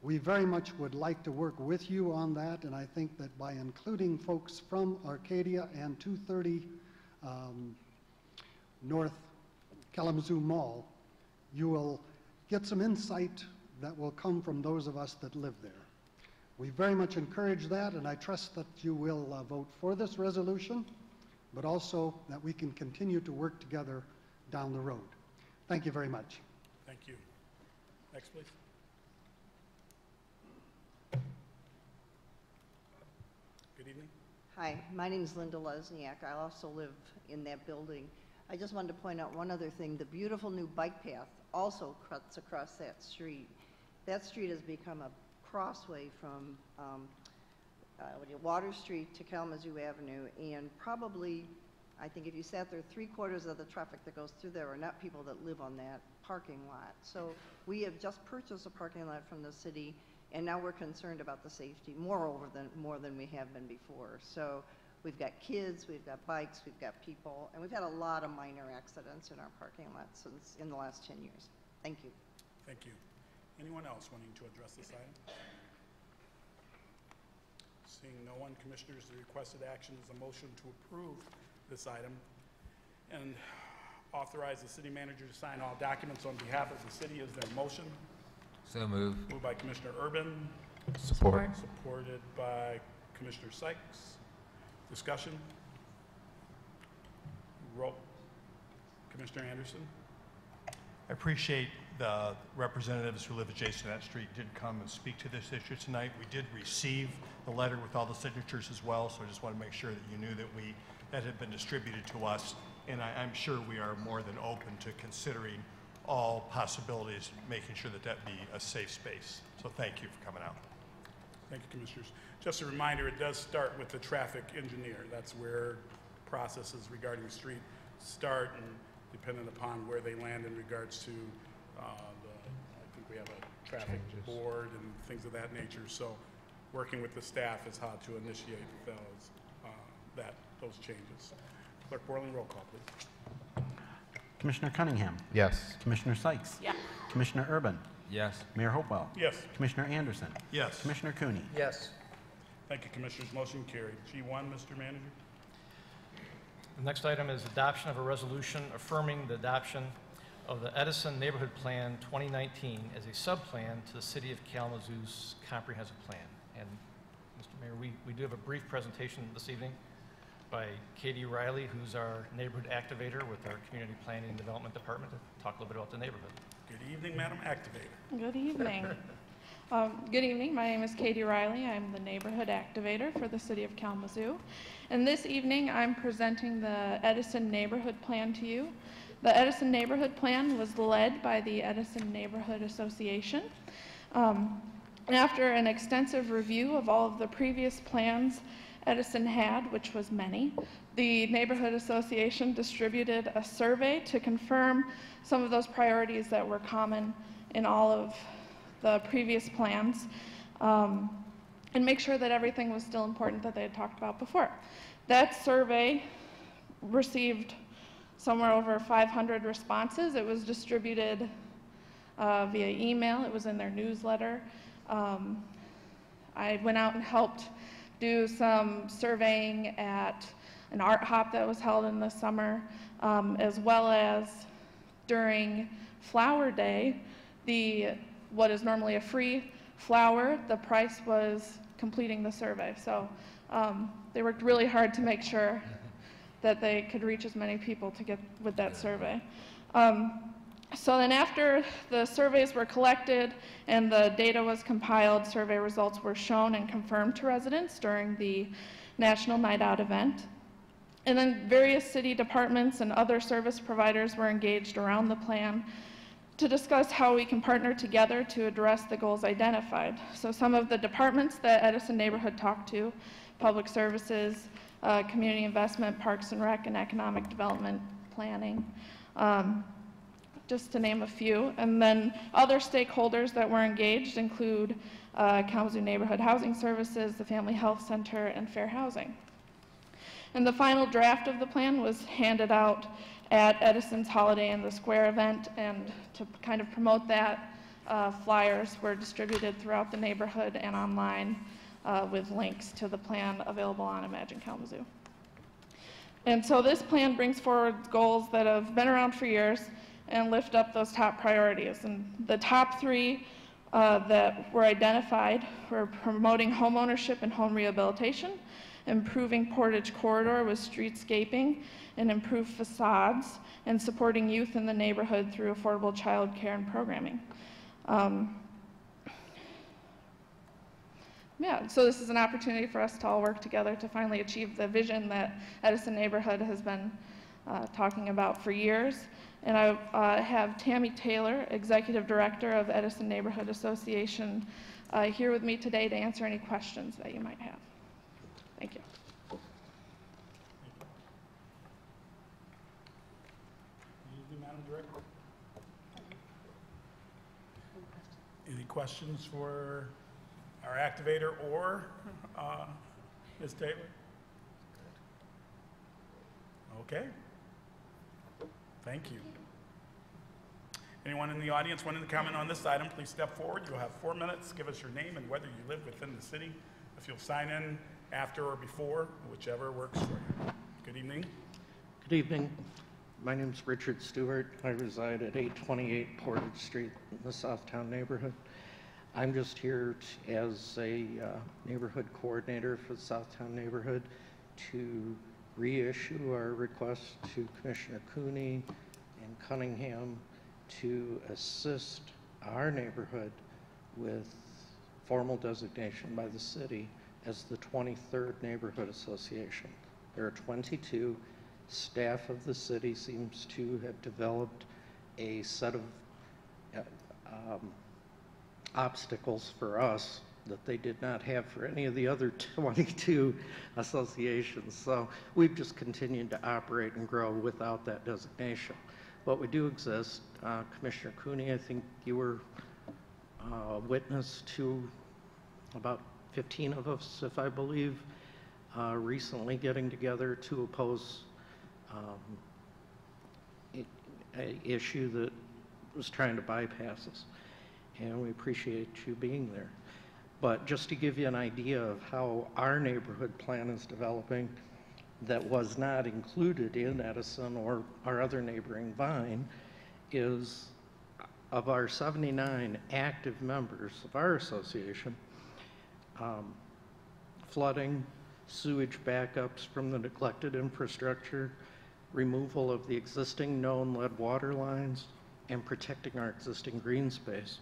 We very much would like to work with you on that, and I think that by including folks from Arcadia and 230 North Kalamazoo Mall, you will get some insight that will come from those of us that live there. We very much encourage that, and I trust that you will vote for this resolution, but also that we can continue to work together down the road. Thank you very much. Thank you. Next, please. Good evening. Hi, my name is Linda Lesniak. I also live in that building. I just wanted to point out one other thing. The beautiful new bike path also cuts across that street. That street has become a crossway from Water Street to Kalamazoo Avenue, and probably, I think if you sat there, 3/4 of the traffic that goes through there are not people that live on that parking lot. So we have just purchased a parking lot from the city, and now we're concerned about the safety more than we have been before. So we've got kids, we've got bikes, we've got people, and we've had a lot of minor accidents in our parking lot since in the last 10 years. Thank you. Thank you. Anyone else wanting to address this item? Seeing no one, Commissioners, the requested action is a motion to approve this item and authorize the city manager to sign all documents on behalf of the city. Is there a motion? So moved. Moved by Commissioner Urban. Support. Supported by Commissioner Sykes. Discussion? Roll. Commissioner Anderson? I appreciate the representatives who live adjacent to that street did come and speak to this issue tonight. We did receive the letter with all the signatures as well, so I just want to make sure that you knew that that had been distributed to us, and I'm sure we are more than open to considering all possibilities, making sure that that be a safe space. So thank you for coming out. Thank you, Commissioners. Just a reminder, it does start with the traffic engineer. That's where processes regarding the street start, and dependent upon where they land in regards to I think we have a traffic board and things of that nature. So working with the staff is how to initiate those changes. Clerk Borling, roll call, please. Commissioner Cunningham. Yes. Commissioner Sykes. Yeah. Commissioner Urban. Yes. Mayor Hopewell. Yes. Commissioner Anderson. Yes. Commissioner Cooney. Yes. Thank you, Commissioners. Motion carried. G1, Mr. Manager. The next item is adoption of a resolution affirming the adoption of the Edison Neighborhood Plan 2019 as a sub-plan to the City of Kalamazoo's comprehensive plan. And Mr. Mayor, we do have a brief presentation this evening by Katie Riley, who's our neighborhood activator with our Community Planning and Development Department, to talk a little bit about the neighborhood. Good evening, Madam Activator. Good evening. Good evening. My name is Katie Riley. I'm the neighborhood activator for the City of Kalamazoo. And this evening, I'm presenting the Edison Neighborhood Plan to you. The Edison Neighborhood Plan was led by the Edison Neighborhood Association. And after an extensive review of all of the previous plans Edison had, which was many, the Neighborhood Association distributed a survey to confirm some of those priorities that were common in all of the previous plans, and make sure that everything was still important that they had talked about before. That survey received somewhere over 500 responses. It was distributed via email. It was in their newsletter. I went out and helped do some surveying at an art hop that was held in the summer, as well as during Flower Day, what is normally a free flower, the price was completing the survey. So they worked really hard to make sure that they could reach as many people to get with that survey. So then after the surveys were collected and the data was compiled, survey results were shown and confirmed to residents during the National Night Out event. And then various city departments and other service providers were engaged around the plan to discuss how we can partner together to address the goals identified. So some of the departments that Edison Neighborhood talked to, Public Services, Community Investment, Parks and Rec, and Economic Development Planning, just to name a few. And then other stakeholders that were engaged include Kalamazoo Neighborhood Housing Services, the Family Health Center, and Fair Housing. And the final draft of the plan was handed out at Edison's Holiday in the Square event, and to kind of promote that, flyers were distributed throughout the neighborhood and online with links to the plan available on Imagine Kalamazoo. And so this plan brings forward goals that have been around for years and lift up those top priorities. And the top three that were identified were promoting home ownership and home rehabilitation, improving Portage Corridor with streetscaping and improved facades, and supporting youth in the neighborhood through affordable child care and programming. Yeah, so this is an opportunity for us to all work together to finally achieve the vision that Edison Neighborhood has been talking about for years. And I have Tammy Taylor, Executive Director of Edison Neighborhood Association, here with me today to answer any questions that you might have. Thank you. Madam Director. Any questions for our activator or Ms. Taylor? Okay. Thank you. Anyone in the audience wanting to comment on this item, please step forward. You'll have 4 minutes. Give us your name and whether you live within the city. If you'll sign in after or before, whichever works for you. Good evening. Good evening. My name is Richard Stewart. I reside at 828 Portage Street in the Southtown neighborhood. I'm just here as a neighborhood coordinator for the Southtown neighborhood to reissue our request to Commissioner Cooney and Cunningham to assist our neighborhood with formal designation by the city as the 23rd Neighborhood Association. There are 22. Staff of the city seems to have developed a set of obstacles for us that they did not have for any of the other 22 associations. So we've just continued to operate and grow without that designation. But we do exist. Commissioner Cooney, I think you were witness to about 15 of us, if I believe, recently getting together to oppose an issue that was trying to bypass us. and we appreciate you being there. But just to give you an idea of how our neighborhood plan is developing, that was not included in Edison or our other neighboring Vine, is of our 79 active members of our association, flooding, sewage backups from the neglected infrastructure, removal of the existing known lead water lines, and protecting our existing green space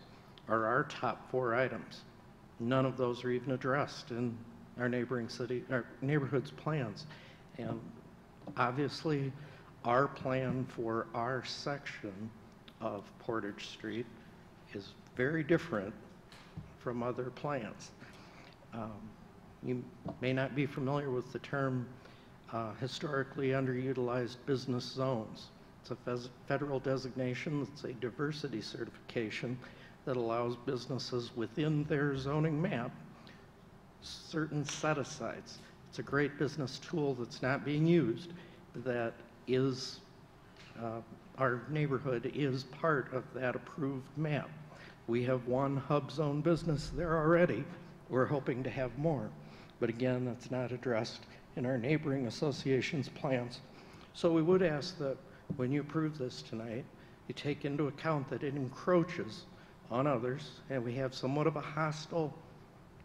are our top 4 items. None of those are even addressed in our neighborhood's plans. And obviously, our plan for our section of Portage Street is very different from other plans. You may not be familiar with the term historically underutilized business zones. It's a federal designation. It's a diversity certification that allows businesses within their zoning map certain set-asides. It's a great business tool that's not being used, that is, our neighborhood is part of that approved map. We have one hub zone business there already. We're hoping to have more. But again, that's not addressed in our neighboring association's plans. So we would ask that when you approve this tonight, you take into account that it encroaches on others, and we have somewhat of a hostile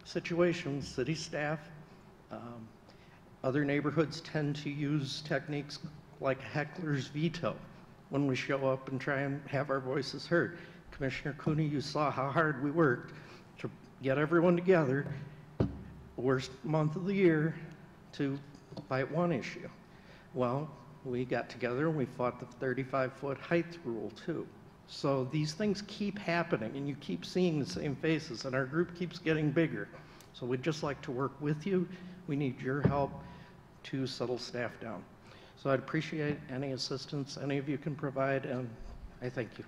situation. City staff, other neighborhoods tend to use techniques like heckler's veto when we show up and try and have our voices heard. Commissioner Cooney, you saw how hard we worked to get everyone together, worst month of the year, to fight one issue. Well, we got together and we fought the 35-foot height rule too. So these things keep happening, and you keep seeing the same faces, and our group keeps getting bigger. So we'd just like to work with you. We need your help to settle staff down. So I'd appreciate any assistance any of you can provide, and I thank you.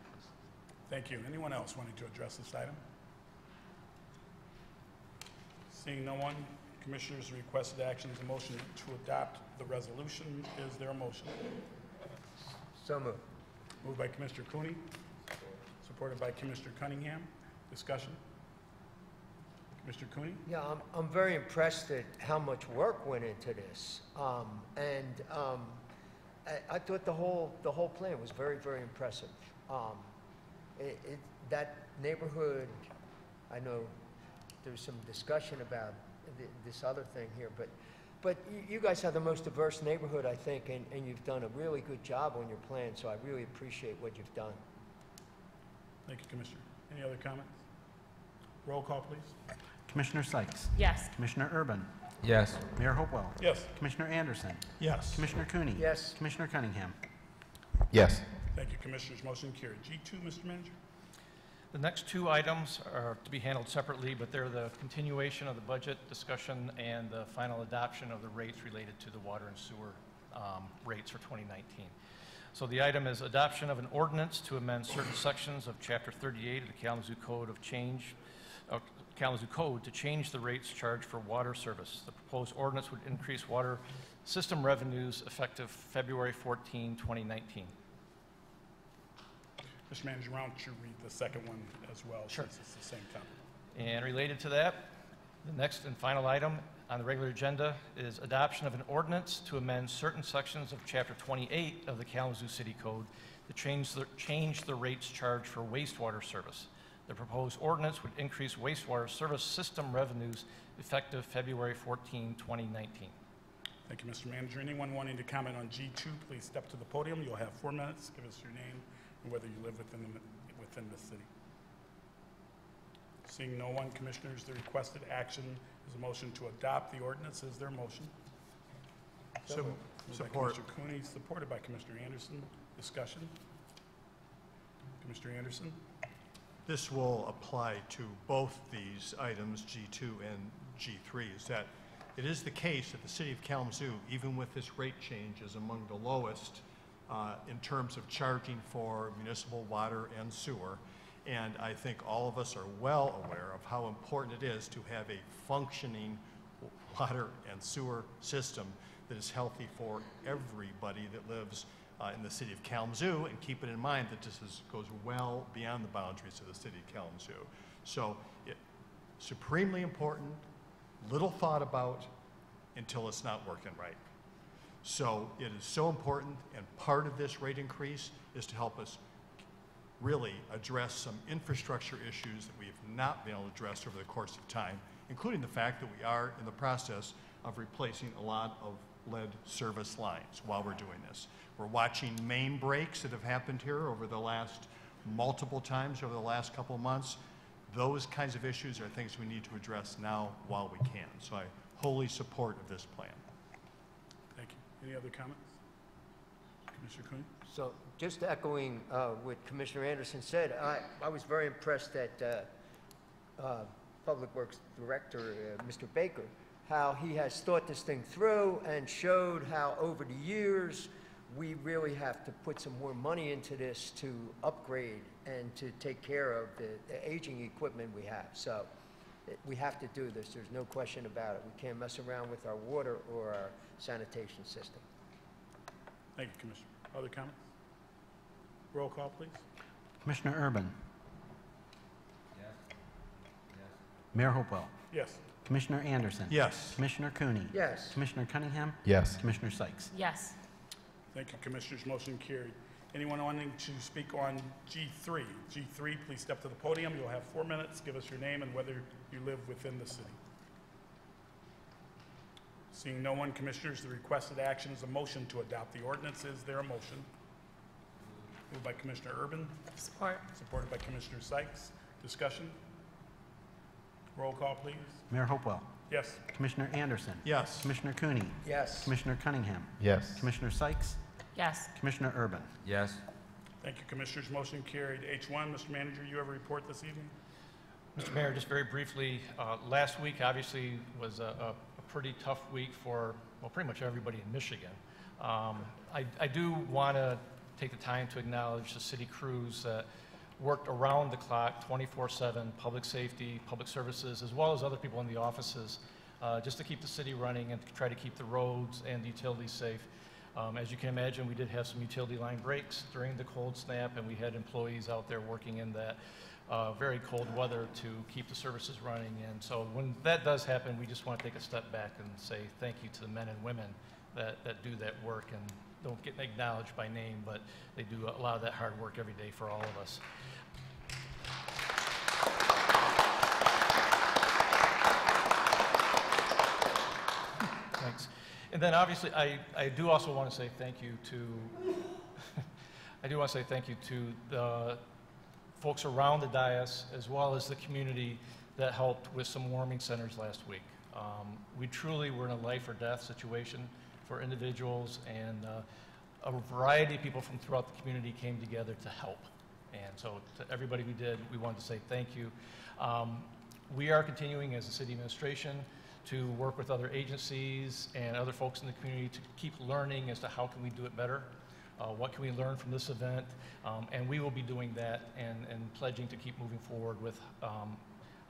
Thank you. Anyone else wanting to address this item? Seeing no one, Commissioners, requested action is a motion to adopt the resolution. Is there a motion? So moved. Moved by Commissioner Cooney, supported by Commissioner Cunningham. Discussion? Mr. Cooney? Yeah, I'm very impressed at how much work went into this. I thought the whole plan was very, very impressive. That neighborhood, I know there's some discussion about this other thing here, but you guys have the most diverse neighborhood, I think, and you've done a really good job on your plan, so I really appreciate what you've done. Thank you, Commissioner. Any other comments? Roll call, please. Commissioner Sykes? Yes. Commissioner Urban? Yes. Mayor Hopewell? Yes. Commissioner Anderson? Yes. Commissioner Cooney? Yes. Commissioner Cunningham? Yes. Thank you, Commissioners. Motion carried. G2, Mr. Manager. The next 2 items are to be handled separately, but they're the continuation of the budget discussion and the final adoption of the rates related to the water and sewer rates for 2019. So the item is adoption of an ordinance to amend certain sections of Chapter 38 of the Kalamazoo Code to change the rates charged for water service. The proposed ordinance would increase water system revenues effective February 14, 2019. Mr. Manager, why don't you read the second one as well, Sure. since it's the same topic. And related to that, the next and final item on the regular agenda is adoption of an ordinance to amend certain sections of Chapter 28 of the Kalamazoo City Code to change the rates charged for wastewater service. The proposed ordinance would increase wastewater service system revenues effective February 14, 2019. Thank you, Mr. Manager. Anyone wanting to comment on G2, please step to the podium. You'll have 4 minutes. Give us your name and whether you live within the city. Seeing no one, Commissioners, the requested action is a motion to adopt the ordinance. Is there a motion? Support. By Commissioner Cooney, supported by Commissioner Anderson. Discussion? Commissioner Anderson? This will apply to both these items, G2 and G3, is that it is the case that the city of Kalamazoo, even with this rate change, is among the lowest in terms of charging for municipal water and sewer. And I think all of us are well aware of how important it is to have a functioning water and sewer system that is healthy for everybody that lives in the city of Kalamazoo, and keep it in mind that this goes well beyond the boundaries of the city of Kalamazoo. So supremely important, little thought about until it's not working right. So it is so important, and part of this rate increase is to help us really address some infrastructure issues that we have not been able to address over the course of time, including the fact that we are in the process of replacing a lot of lead service lines while we're doing this. We're watching main breaks that have happened here over the last multiple times over the last couple of months. Those kinds of issues are things we need to address now while we can. So I wholly support of this plan. Thank you. Any other comments? Commissioner Cooney? So just echoing what Commissioner Anderson said, I was very impressed that Public Works Director, Mr. Baker, how he has thought this thing through and showed how over the years we really have to put some more money into this to upgrade and to take care of the aging equipment we have. So we have to do this. There's no question about it. We can't mess around with our water or our sanitation system. Thank you, Commissioner. Other comments? Roll call, please. Commissioner Urban. Mayor Hopewell. Yes. Commissioner Anderson. Yes. Commissioner Cooney. Yes. Commissioner Cunningham. Yes. Commissioner Sykes. Yes. Thank you, Commissioners. Motion carried. Anyone wanting to speak on G3? G3, please step to the podium. You'll have 4 minutes. Give us your name and whether you live within the city. Seeing no one, Commissioners, the requested action is a motion to adopt the ordinance. Is there a motion? Moved by Commissioner Urban. Support. Supported by Commissioner Sykes. Discussion? Roll call, please. Mayor Hopewell. Yes. Commissioner Anderson. Yes. Commissioner Cooney. Yes. Commissioner Cunningham. Yes. Commissioner Sykes. Yes. Commissioner Urban. Yes. Thank you, Commissioners. Motion carried. H1, Mr. Manager, you have a report this evening? Mr. Mayor, just very briefly, last week obviously was a pretty tough week for, well, pretty much everybody in Michigan. I do want to take the time to acknowledge the city crews that worked around the clock, 24/7, public safety, public services, as well as other people in the offices, just to keep the city running and to try to keep the roads and the utilities safe. As you can imagine, we did have some utility line breaks during the cold snap, and we had employees out there working in that very cold weather to keep the services running. And so when that does happen, we just want to take a step back and say thank you to the men and women that do that work and don't get acknowledged by name, but they do a lot of that hard work every day for all of us. Thanks. And then obviously, I do also want to say thank you to, I do want to say thank you to the folks around the dais, as well as the community that helped with some warming centers last week. We truly were in a life or death situation for individuals, and a variety of people from throughout the community came together to help. And so to everybody who did, we wanted to say thank you. We are continuing as a city administration to work with other agencies and other folks in the community to keep learning as to how can we do it better, what can we learn from this event, and we will be doing that and pledging to keep moving forward with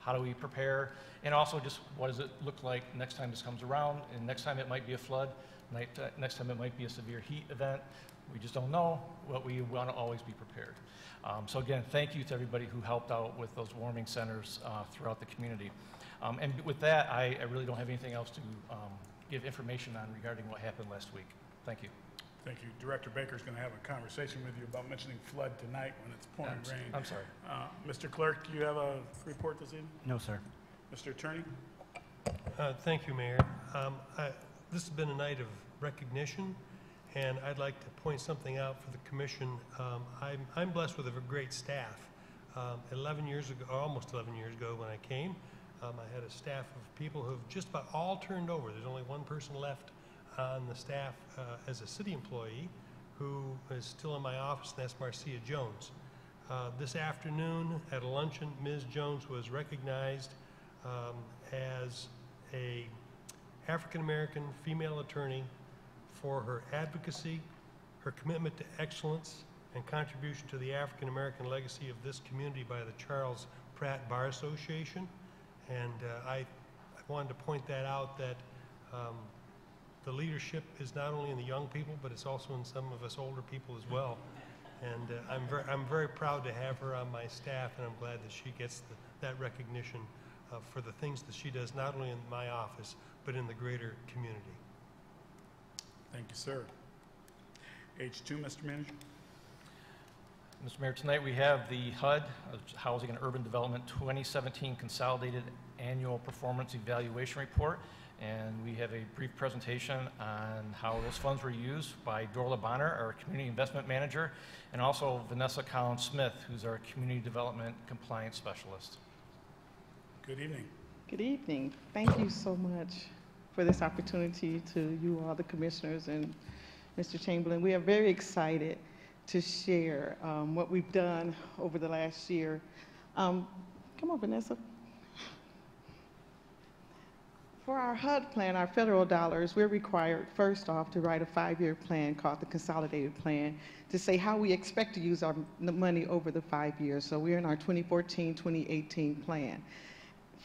how do we prepare, and also just what does it look like next time this comes around, and next time it might be a flood, next time it might be a severe heat event. We just don't know, but we want to always be prepared. So again, thank you to everybody who helped out with those warming centers throughout the community. And with that, I really don't have anything else to give information on regarding what happened last week. Thank you. Thank you. Director Baker's going to have a conversation with you about mentioning flood tonight when it's pouring rain. I'm sorry. Mr. Clerk, do you have a report this evening? No, sir. Mr. Attorney? Thank you, Mayor. This has been a night of recognition, and I'd like to point something out for the commission. I'm blessed with a great staff. 11 years ago, or almost 11 years ago when I came, I had a staff of people who have just about all turned over. There's only one person left on the staff as a city employee who is still in my office, and that's Marcia Jones. This afternoon at a luncheon, Ms. Jones was recognized as a African-American female attorney for her advocacy, her commitment to excellence, and contribution to the African-American legacy of this community by the Charles Pratt Bar Association. And I wanted to point that out, that the leadership is not only in the young people, but it's also in some of us older people as well. And I'm very proud to have her on my staff, and I'm glad that she gets that recognition for the things that she does, not only in my office, but in the greater community. Thank you, sir. H2, Mr. Manager. Mr. Mayor, tonight we have the HUD, Housing and Urban Development 2017 Consolidated Annual Performance Evaluation Report, and we have a brief presentation on how those funds were used by Dorla Bonner, our Community Investment Manager, and also Vanessa Collins-Smith, who's our Community Development Compliance Specialist. Good evening. Good evening. Thank you so much for this opportunity to you all, the commissioners, and Mr. Chamberlain. We are very excited to share what we've done over the last year. Come on, Vanessa. For our HUD plan, our federal dollars, we're required first off to write a 5-year plan called the Consolidated Plan to say how we expect to use the money over the 5 years. So we're in our 2014-2018 plan.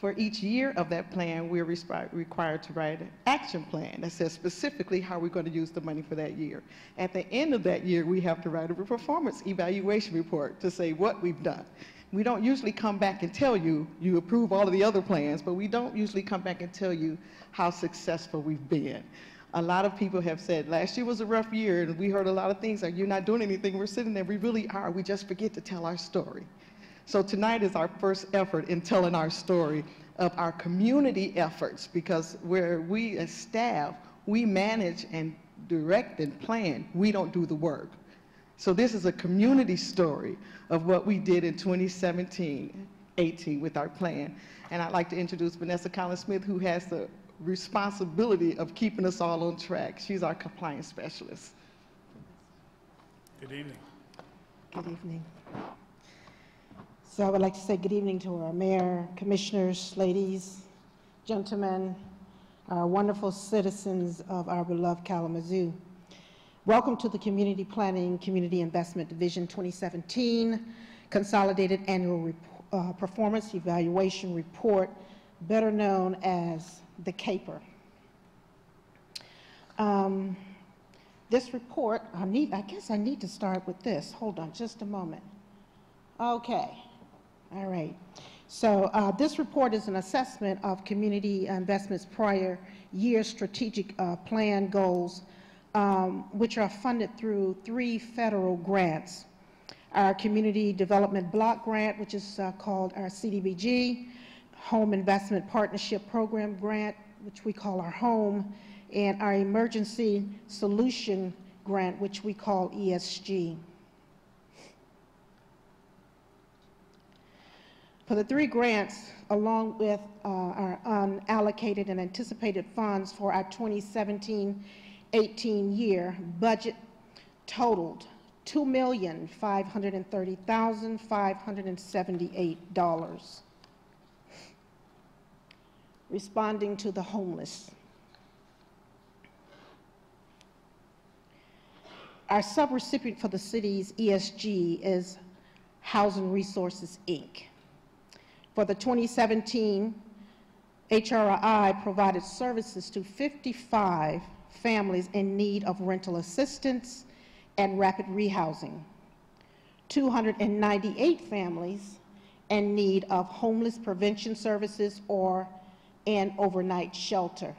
For each year of that plan, we're required to write an action plan that says specifically how we're going to use the money for that year. At the end of that year, we have to write a performance evaluation report to say what we've done. We don't usually come back and tell you, you approve all of the other plans, but we don't usually come back and tell you how successful we've been. A lot of people have said, last year was a rough year, and we heard a lot of things like, you're not doing anything. We're sitting there, we really are. We just forget to tell our story. So tonight is our first effort in telling our story of our community efforts, because where we as staff, we manage and direct and plan, we don't do the work. So this is a community story of what we did in 2017-18 with our plan. And I'd like to introduce Vanessa Collins-Smith, who has the responsibility of keeping us all on track. She's our compliance specialist. Good evening. Good evening. So I would like to say good evening to our mayor, commissioners, ladies, gentlemen, our wonderful citizens of our beloved Kalamazoo. Welcome to the Community Planning, Community Investment Division 2017 Consolidated Annual Performance Evaluation Report, better known as the CAPER. This report, I guess I need to start with this. Hold on just a moment. Okay, all right. So this report is an assessment of community investments prior year strategic plan goals, which are funded through 3 federal grants. Our Community Development Block Grant, which is called our CDBG, Home Investment Partnership Program Grant, which we call our HOME, and our Emergency Solution Grant, which we call ESG. For the 3 grants, along with our unallocated and anticipated funds for our 2017-18 year budget totaled $2,530,578. Responding to the homeless. Our subrecipient for the city's ESG is Housing Resources, Inc. For the 2017, HRI provided services to 55 families in need of rental assistance and rapid rehousing, 298 families in need of homeless prevention services or an overnight shelter.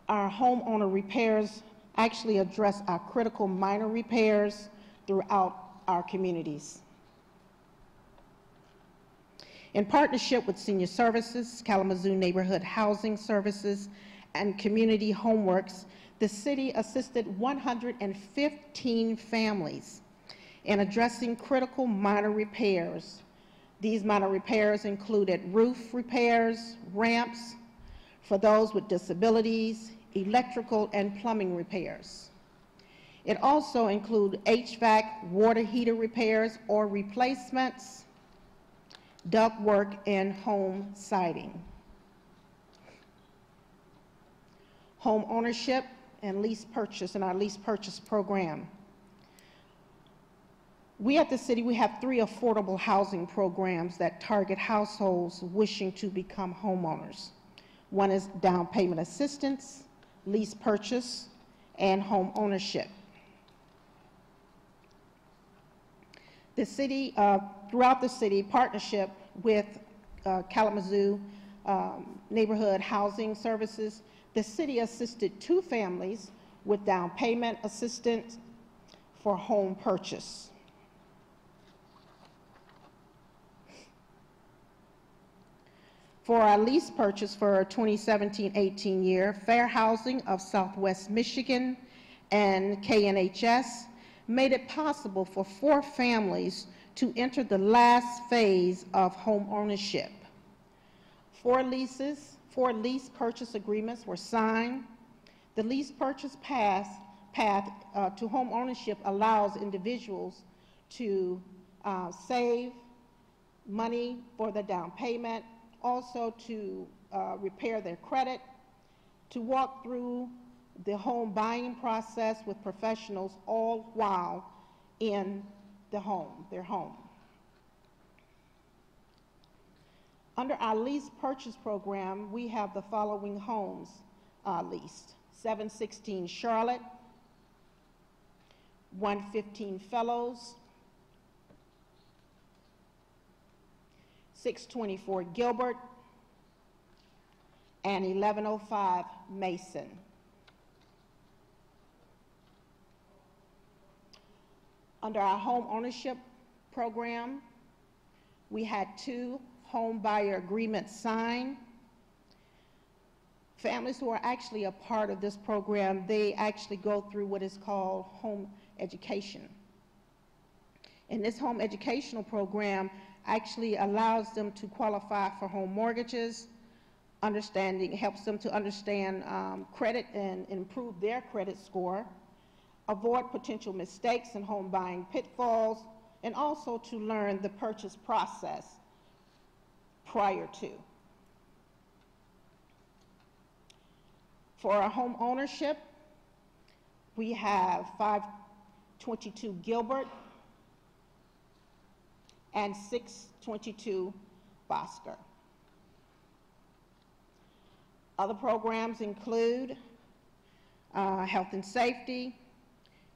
Our homeowner repairs actually address our critical minor repairs throughout our communities. In partnership with Senior Services, Kalamazoo Neighborhood Housing Services, and Community Homeworks, the city assisted 115 families in addressing critical minor repairs. These minor repairs included roof repairs, ramps for those with disabilities, electrical and plumbing repairs. It also included HVAC, water heater repairs or replacements, ductwork, and home siding. Home ownership and lease purchase in our lease purchase program. We at the city, we have 3 affordable housing programs that target households wishing to become homeowners. One is down payment assistance, lease purchase, and home ownership. The city, throughout the city, partnership with Kalamazoo Neighborhood Housing Services, the city assisted 2 families with down payment assistance for home purchase. For our lease purchase for 2017-18 year, Fair Housing of Southwest Michigan and KNHS made it possible for 4 families to enter the last phase of home ownership. 4 lease purchase agreements were signed. The lease purchase path to home ownership allows individuals to save money for the down payment, also to repair their credit, to walk through the home buying process with professionals, all while in their home. Under our lease purchase program, we have the following homes leased: 716 Charlotte, 115 Fellows, 624 Gilbert, and 1105 Mason. Under our home ownership program, we had 2 home buyer agreements signed. Families who are actually a part of this program, they actually go through what is called home education. And this home educational program actually allows them to qualify for home mortgages, helps them to understand credit and improve their credit score, avoid potential mistakes in home buying pitfalls, and also to learn the purchase process prior to. For our home ownership, we have 522 Gilbert and 622 Bosker. Other programs include health and safety,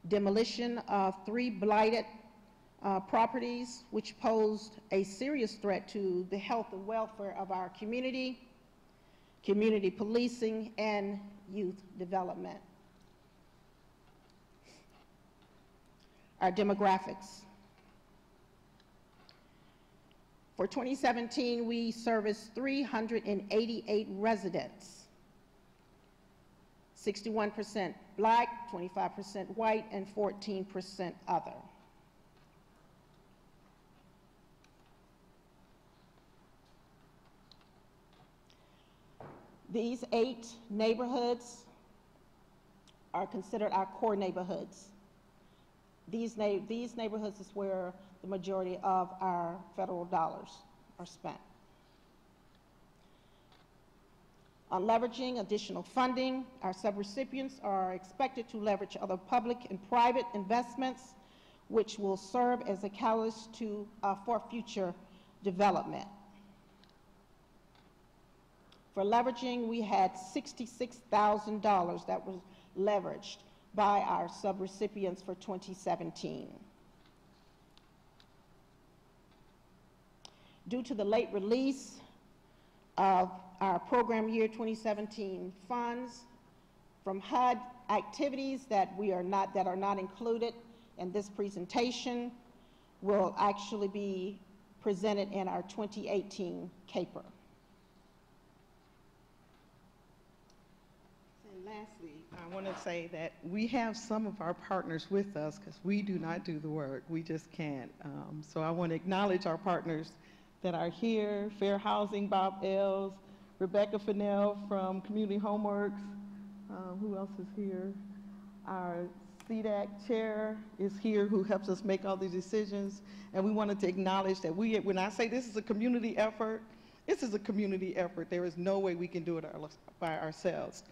demolition of 3 blighted properties which posed a serious threat to the health and welfare of our community, community policing, and youth development. Our demographics. For 2017, we serviced 388 residents, 61% Black, 25% white, and 14% other. These 8 neighborhoods are considered our core neighborhoods. These neighborhoods is where the majority of our federal dollars are spent. On leveraging additional funding, our subrecipients are expected to leverage other public and private investments, which will serve as a catalyst for future development. For leveraging, we had $66,000 that was leveraged by our subrecipients for 2017. Due to the late release of our program year 2017 funds from HUD, activities that are not included in this presentation will actually be presented in our 2018 CAPER. And lastly, I want to say that we have some of our partners with us because we do not do the work. We just can't. So I want to acknowledge our partners that are here: Fair Housing, Bob Ells, Rebecca Fennell from Community Homeworks. Who else is here? Our CDAC chair is here, who helps us make all these decisions. And we wanted to acknowledge that when I say this is a community effort, this is a community effort. There is no way we can do it by ourselves.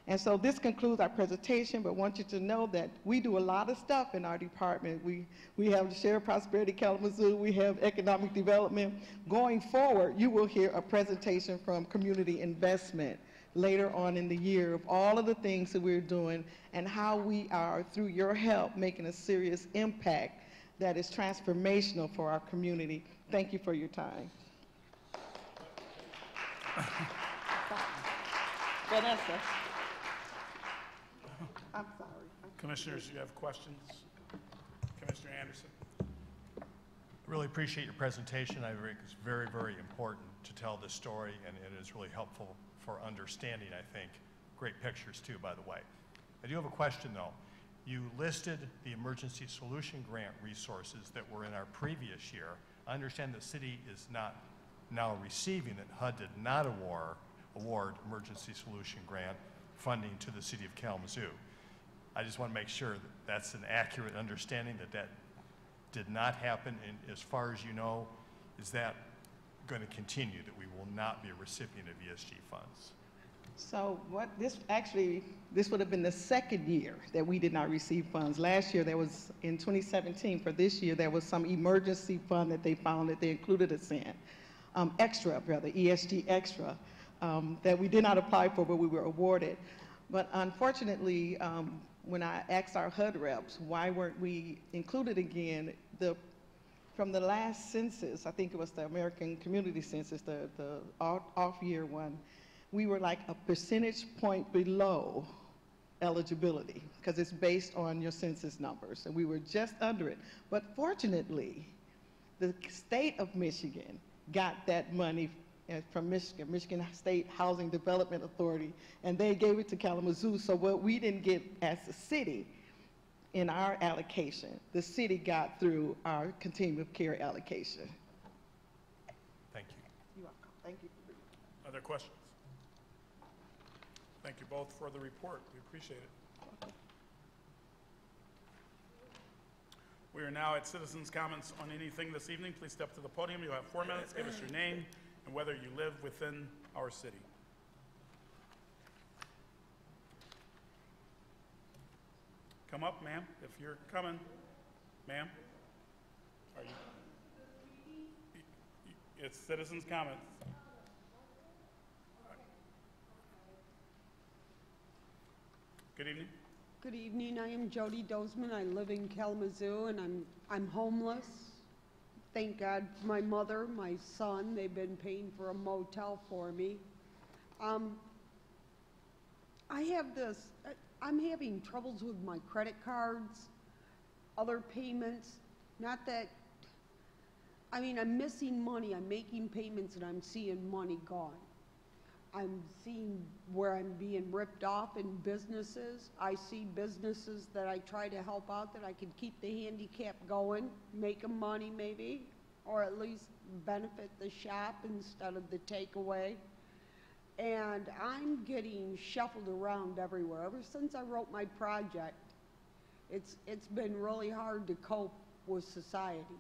And so this concludes our presentation, but I want you to know that we do a lot of stuff in our department. We have Shared Prosperity Kalamazoo, we have economic development. Going forward, you will hear a presentation from community investment later on in the year of all of the things that we're doing and how we are, through your help, making a serious impact that is transformational for our community. Thank you for your time. Vanessa. I'm sorry. Commissioners, you have questions? Commissioner Anderson. I really appreciate your presentation. I think it's very, very important to tell this story, and it is really helpful for understanding, I think. Great pictures, too, by the way. I do have a question, though. You listed the emergency solution grant resources that were in our previous year. I understand the city is not now receiving it. HUD did not award emergency solution grant funding to the city of Kalamazoo. I just want to make sure that that's an accurate understanding, that that did not happen, and as far as you know, is that going to continue, that we will not be a recipient of ESG funds? So this would have been the second year that we did not receive funds. Last year, there was, in 2017, for this year, there was some emergency fund that they found that they included us in, ESG extra, that we did not apply for, but we were awarded. But unfortunately, when I asked our HUD reps, why weren't we included again, from the last census, I think it was the American Community Census, the off-year one, we were like a percentage point below eligibility because it's based on your census numbers, and we were just under it. But fortunately, the state of Michigan got that money from Michigan State Housing Development Authority, and they gave it to Kalamazoo. So what we didn't get as a city in our allocation, the city got through our continuum of care allocation. Thank you. You're welcome. Thank you. Other questions? Thank you both for the report. We appreciate it. We are now at citizens' comments on anything this evening. Please step to the podium. You'll have 4 minutes. Give us your name and whether you live within our city. Come up, ma'am, if you're coming. Ma'am? Are you? It's citizens' comments. Good evening. Good evening. I am Jody Dozeman. I live in Kalamazoo, and I'm homeless. Thank God for my mother, my son. They've been paying for a motel for me. I have this. I'm having troubles with my credit cards, other payments. Not that. I mean, I'm missing money. I'm making payments, and I'm seeing money gone. I'm seeing where I'm being ripped off in businesses. I see businesses that I try to help out that I can keep the handicap going, make them money maybe, or at least benefit the shop instead of the takeaway. And I'm getting shuffled around everywhere. Ever since I wrote my project, it's been really hard to cope with society.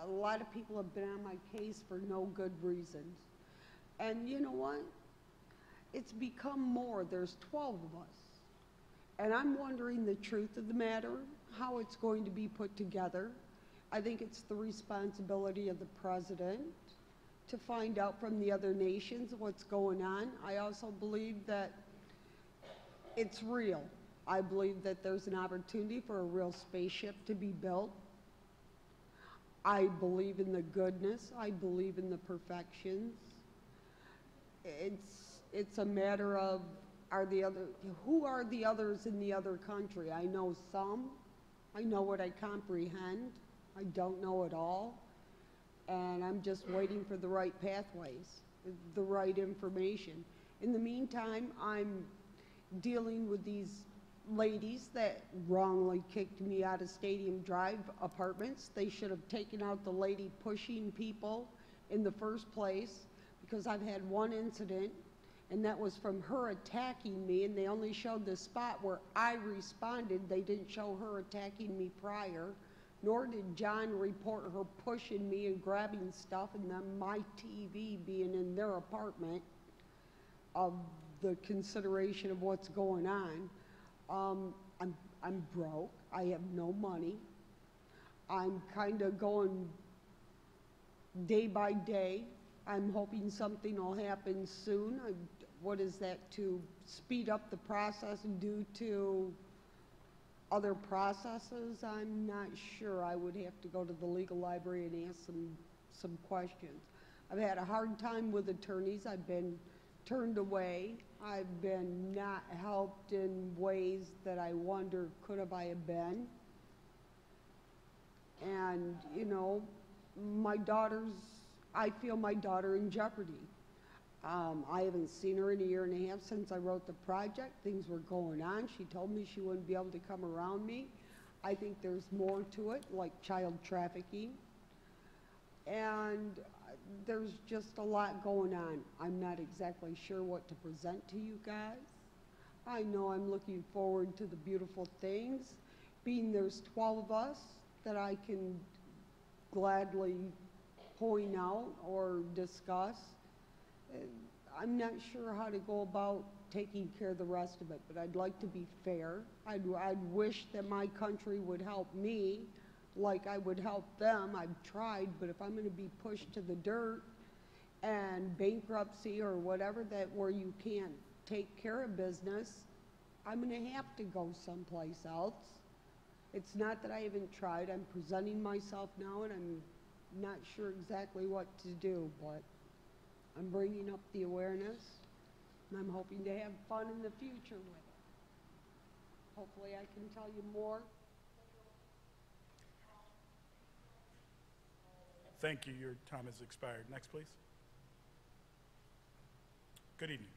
A lot of people have been on my case for no good reasons. And you know what? It's become more. There's 12 of us. And I'm wondering the truth of the matter, how it's going to be put together. I think it's the responsibility of the president to find out from the other nations what's going on. I also believe that it's real. I believe that there's an opportunity for a real spaceship to be built. I believe in the goodness. I believe in the perfections. It's a matter of who are the others in the other country? I know some. I know what I comprehend. I don't know it all. And I'm just waiting for the right pathways, the right information. In the meantime, I'm dealing with these ladies that wrongly kicked me out of Stadium Drive apartments. They should have taken out the lady pushing people in the first place, because I've had one incident, and that was from her attacking me, and they only showed the spot where I responded. They didn't show her attacking me prior, nor did John report her pushing me and grabbing stuff, and then my TV being in their apartment, of the consideration of what's going on. I'm broke. I have no money. I'm kind of going day by day. I'm hoping something will happen soon. what is that, to speed up the process due to other processes? I'm not sure. I would have to go to the legal library and ask some questions. I've had a hard time with attorneys. I've been turned away. I've been not helped in ways that I wonder, could have I have been? And, you know, I feel my daughter in jeopardy. I haven't seen her in a year and a half since I wrote the project. Things were going on. She told me she wouldn't be able to come around me. I think there's more to it, like child trafficking. And there's just a lot going on. I'm not exactly sure what to present to you guys. I know I'm looking forward to the beautiful things. Being there's 12 of us that I can gladly point out or discuss. I'm not sure how to go about taking care of the rest of it, but I'd like to be fair. I'd wish that my country would help me like I would help them. I've tried, but if I'm going to be pushed to the dirt and bankruptcy or whatever, that where you can't take care of business, I'm going to have to go someplace else. It's not that I haven't tried. I'm presenting myself now, and I'm not sure exactly what to do, but I'm bringing up the awareness, and I'm hoping to have fun in the future with it. Hopefully I can tell you more. Thank you. Your time has expired. Next, please. Good evening.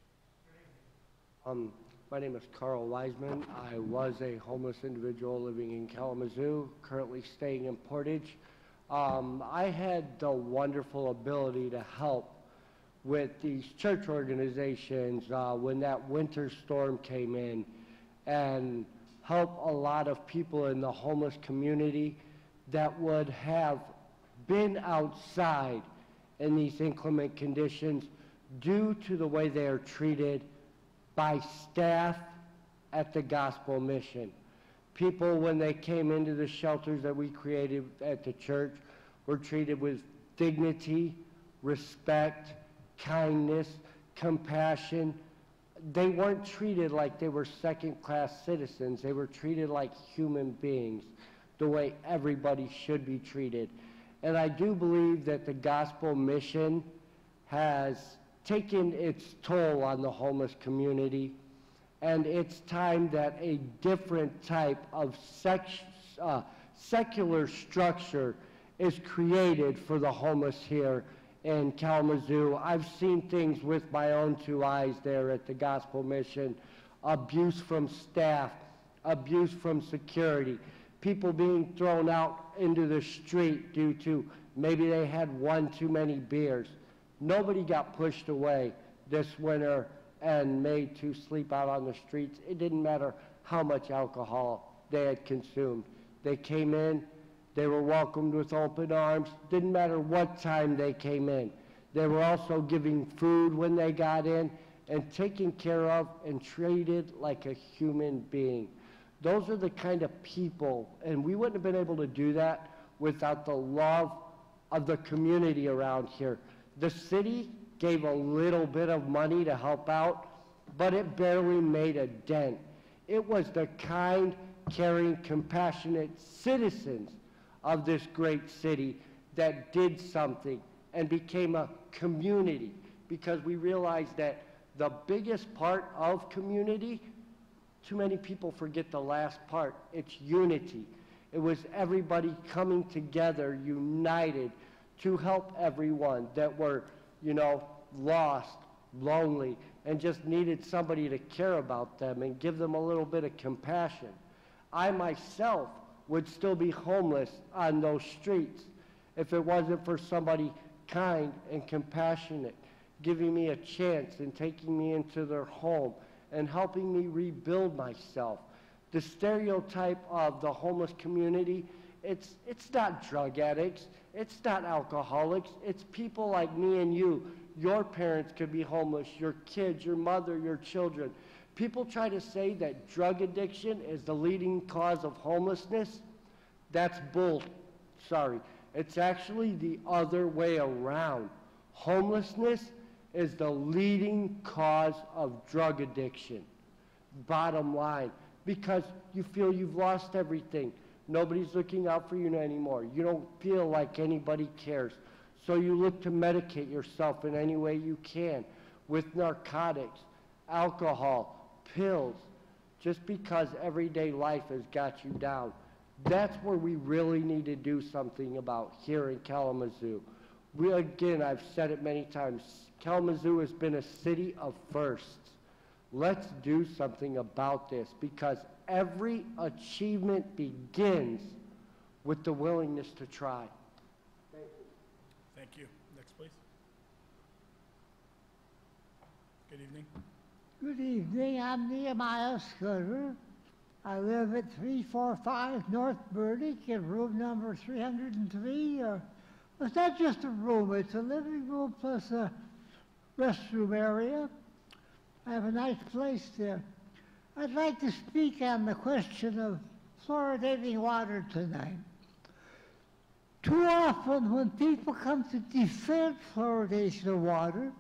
My name is Carl Wiseman. I was a homeless individual living in Kalamazoo, currently staying in Portage. I had the wonderful ability to help with these church organizations when that winter storm came in, and help a lot of people in the homeless community that would have been outside in these inclement conditions due to the way they are treated by staff at the gospel mission. People, when they came into the shelters that we created at the church, were treated with dignity, respect, kindness, compassion. They weren't treated like they were second-class citizens. They were treated like human beings, the way everybody should be treated. And I do believe that the gospel mission has taken its toll on the homeless community, and it's time that a different type of secular structure is created for the homeless here in Kalamazoo. I've seen things with my own two eyes there at the gospel mission: abuse from staff, abuse from security, people being thrown out into the street due to maybe they had one too many beers. Nobody got pushed away this winter and made to sleep out on the streets. It didn't matter how much alcohol they had consumed. They came in, they were welcomed with open arms. Didn't matter what time they came in. They were also giving food when they got in and taken care of and treated like a human being. Those are the kind of people, and we wouldn't have been able to do that without the love of the community around here. The city gave a little bit of money to help out, but it barely made a dent. It was the kind, caring, compassionate citizens of this great city that did something and became a community, because we realized that the biggest part of community, too many people forget the last part, it's unity. It was everybody coming together, united, to help everyone that were, lost, lonely, and just needed somebody to care about them and give them a little bit of compassion. I myself would still be homeless on those streets if it wasn't for somebody kind and compassionate, giving me a chance and taking me into their home and helping me rebuild myself. The stereotype of the homeless community, it's not drug addicts, it's not alcoholics, it's people like me and you. Your parents could be homeless, your kids, your mother, your children. People try to say that drug addiction is the leading cause of homelessness. That's bull. Sorry. It's actually the other way around. Homelessness is the leading cause of drug addiction. Bottom line, because you feel you've lost everything. Nobody's looking out for you anymore. You don't feel like anybody cares. So you look to medicate yourself in any way you can with narcotics, alcohol, pills, just because everyday life has got you down. That's where we really need to do something about here in Kalamazoo. Again, I've said it many times, Kalamazoo has been a city of firsts. Let's do something about this, because every achievement begins with the willingness to try. Thank you. Next, please. Good evening. Good evening. I'm Nehemiah Scudder. I live at 345 North Burdick in room number 303. It's not just a room, it's a living room plus a restroom area. I have a nice place there. I'd like to speak on the question of fluoridating water tonight. Too often when people come to defend fluoridation of water,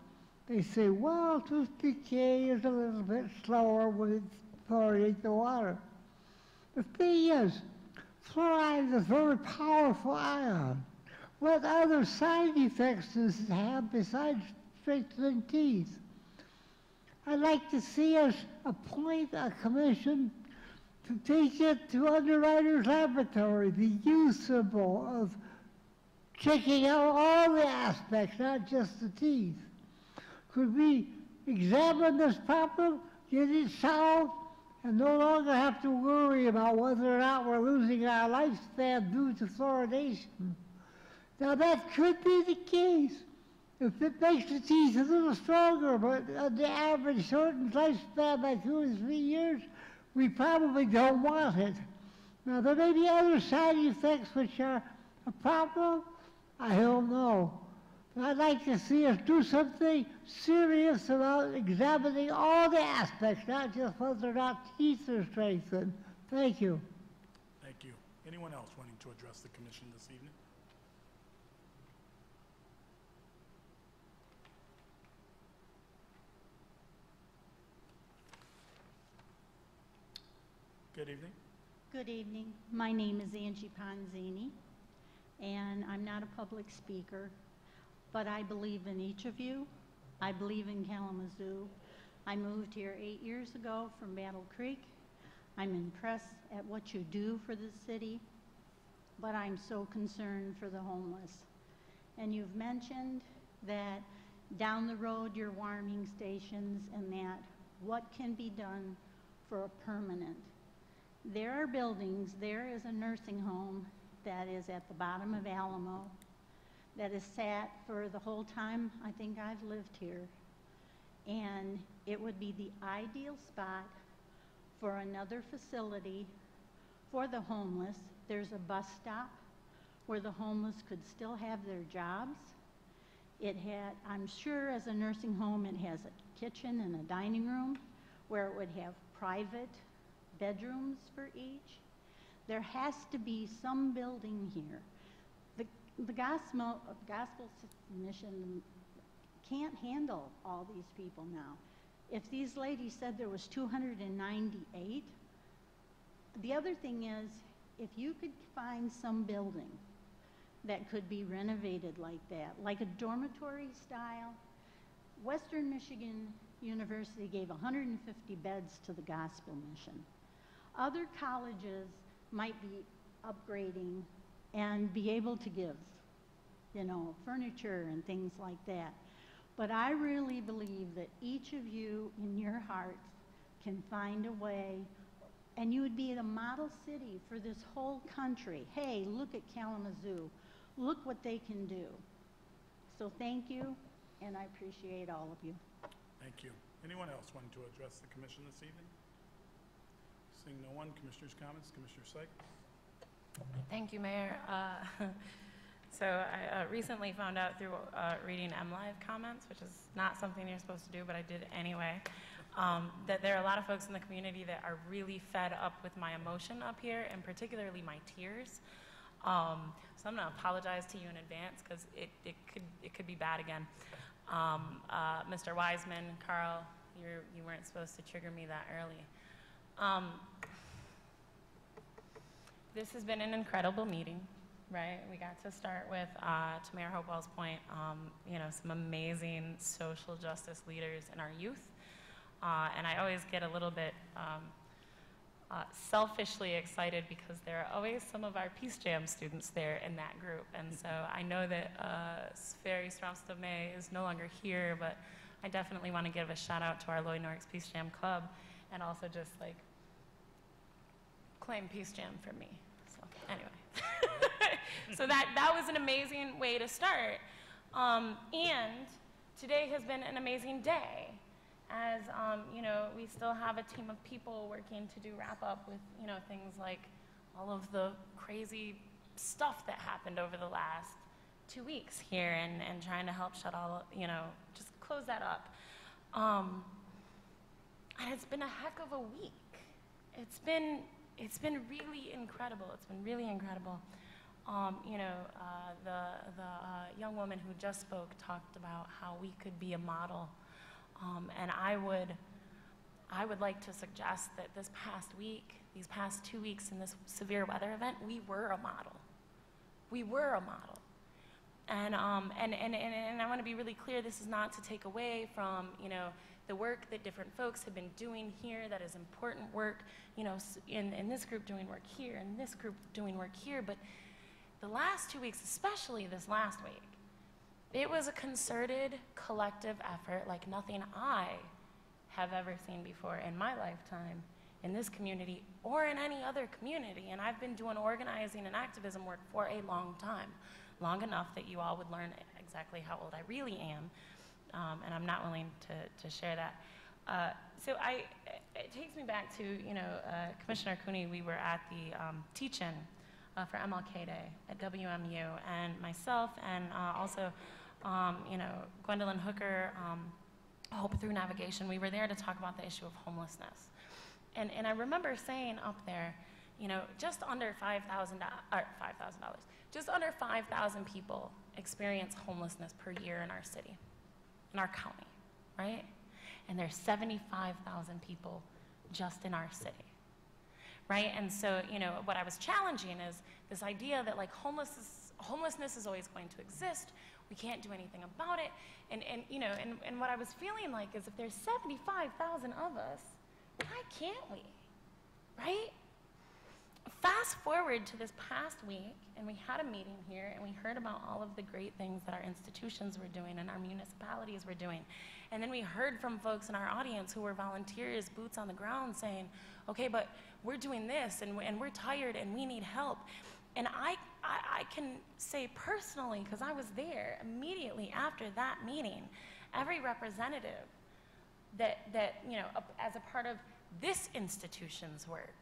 they say, well, tooth decay is a little bit slower when you fluoridate the water. The thing is, fluoride is a very powerful ion. What other side effects does it have besides strengthening teeth? I'd like to see us appoint a commission to take it to Underwriters Laboratory, the U symbol of checking out all the aspects, not just the teeth. Could we examine this problem, get it solved, and no longer have to worry about whether or not we're losing our lifespan due to fluoridation? Now that could be the case if it makes the teeth a little stronger, but on the average shortened lifespan by 2 or 3 years, we probably don't want it. Now there may be other side effects which are a problem, I don't know. But I'd like to see us do something serious about examining all the aspects, not just whether or not teeth are strengthened. Thank you. Thank you. Anyone else wanting to address the commission this evening? Good evening. Good evening. My name is Angie Ponzini, and I'm not a public speaker, but I believe in each of you. I believe in Kalamazoo. I moved here 8 years ago from Battle Creek. I'm impressed at what you do for the city, but I'm so concerned for the homeless. And you've mentioned that down the road you're warming stations and that what can be done for a permanent. There are buildings, there is a nursing home that is at the bottom of Alamo that has sat for the whole time I think I've lived here. And it would be the ideal spot for another facility for the homeless. There's a bus stop where the homeless could still have their jobs. It had, I'm sure as a nursing home, it has a kitchen and a dining room where it would have private bedrooms for each. There has to be some building here. The gospel mission can't handle all these people now. If these ladies said there was 298, the other thing is, if you could find some building that could be renovated like that, like a dormitory style. Western Michigan University gave 150 beds to the gospel mission. Other colleges might be upgrading and be able to give, you know, furniture and things like that. But I really believe that each of you in your hearts can find a way, and you would be the model city for this whole country. Hey, look at Kalamazoo. Look what they can do. So thank you, and I appreciate all of you. Thank you. Anyone else wanting to address the commission this evening? Seeing no one, Commissioner's comments. Commissioner Sykes. Thank you, Mayor. So I recently found out through reading MLive comments, which is not something you're supposed to do, but I did anyway, that there are a lot of folks in the community that are really fed up with my emotion up here, and particularly my tears. So I'm going to apologize to you in advance because it could be bad again. Mr. Wiseman, Carl, you weren't supposed to trigger me that early. This has been an incredible meeting, right? We got to start with, to Mayor Hopewell's point, you know, some amazing social justice leaders in our youth. And I always get a little bit selfishly excited because there are always some of our Peace Jam students there in that group. And so I know that Sferi Stromstome is no longer here, but I definitely want to give a shout out to our Lloyd Norris Peace Jam Club and also just like claim Peace Jam for me. So anyway, so that was an amazing way to start. And today has been an amazing day. As you know, we still have a team of people working to do wrap up with, you know, things like all of the crazy stuff that happened over the last 2 weeks here and trying to help shut all, you know, just close that up. And it's been a heck of a week. It's been really incredible. It's been really incredible. You know, the young woman who just spoke talked about how we could be a model. And I would like to suggest that this past week, these past 2 weeks in this severe weather event, we were a model. We were a model. And I want to be really clear, this is not to take away from, you know, the work that different folks have been doing here. That is important work, you know, in this group doing work here, and this group doing work here. But the last 2 weeks, especially this last week, it was a concerted, collective effort like nothing I have ever seen before in my lifetime in this community or in any other community. And I've been doing organizing and activism work for a long time, long enough that you all would learn exactly how old I really am. And I'm not willing to share that. So it takes me back to, you know, Commissioner Cooney, we were at the teach-in for MLK Day at WMU, and myself and also you know, Gwendolyn Hooker, Hope Through Navigation, we were there to talk about the issue of homelessness. And I remember saying up there, you know, just under $5,000, just under 5,000 people experience homelessness per year in our city, in our county, right? And there's 75,000 people just in our city, right? And so, you know, what I was challenging is this idea that like homelessness is always going to exist. We can't do anything about it. And you know, and what I was feeling like is if there's 75,000 of us, why can't we, right? Fast forward to this past week, and we had a meeting here, and we heard about all of the great things that our institutions were doing and our municipalities were doing. And then we heard from folks in our audience who were volunteers, boots on the ground, saying, okay, but we're doing this, and we're tired, and we need help. And I can say personally, because I was there immediately after that meeting, every representative that you know, as a part of this institution's work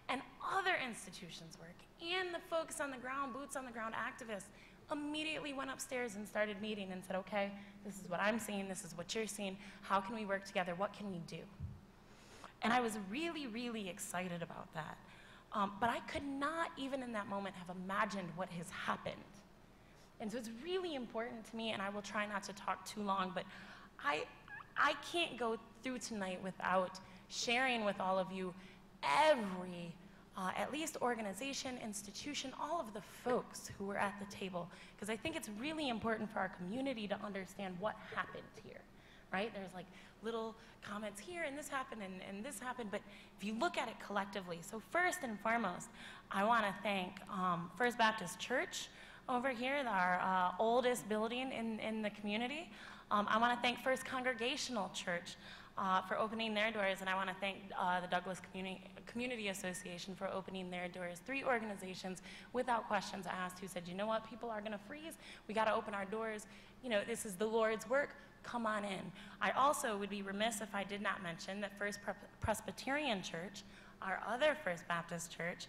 and other institutions' work, and the folks on the ground, boots on the ground activists, immediately went upstairs and started meeting and said, okay, this is what I'm seeing, this is what you're seeing, how can we work together, what can we do? And I was really, really excited about that. But I could not, even in that moment, have imagined what has happened. And so it's really important to me, and I will try not to talk too long, but I can't go through tonight without sharing with all of you every, at least organization, institution, all of the folks who were at the table, because I think it's really important for our community to understand what happened here, right? There's like little comments here, and this happened, and this happened, but if you look at it collectively, so first and foremost, I want to thank First Baptist Church over here, our oldest building in the community. I want to thank First Congregational Church for opening their doors, and I want to thank the Douglas Community Association for opening their doors. 3 organizations, without questions asked, who said, you know what, people are going to freeze, we got to open our doors, you know, this is the Lord's work, come on in. I also would be remiss if I did not mention that First Presbyterian Church, our other First Baptist Church,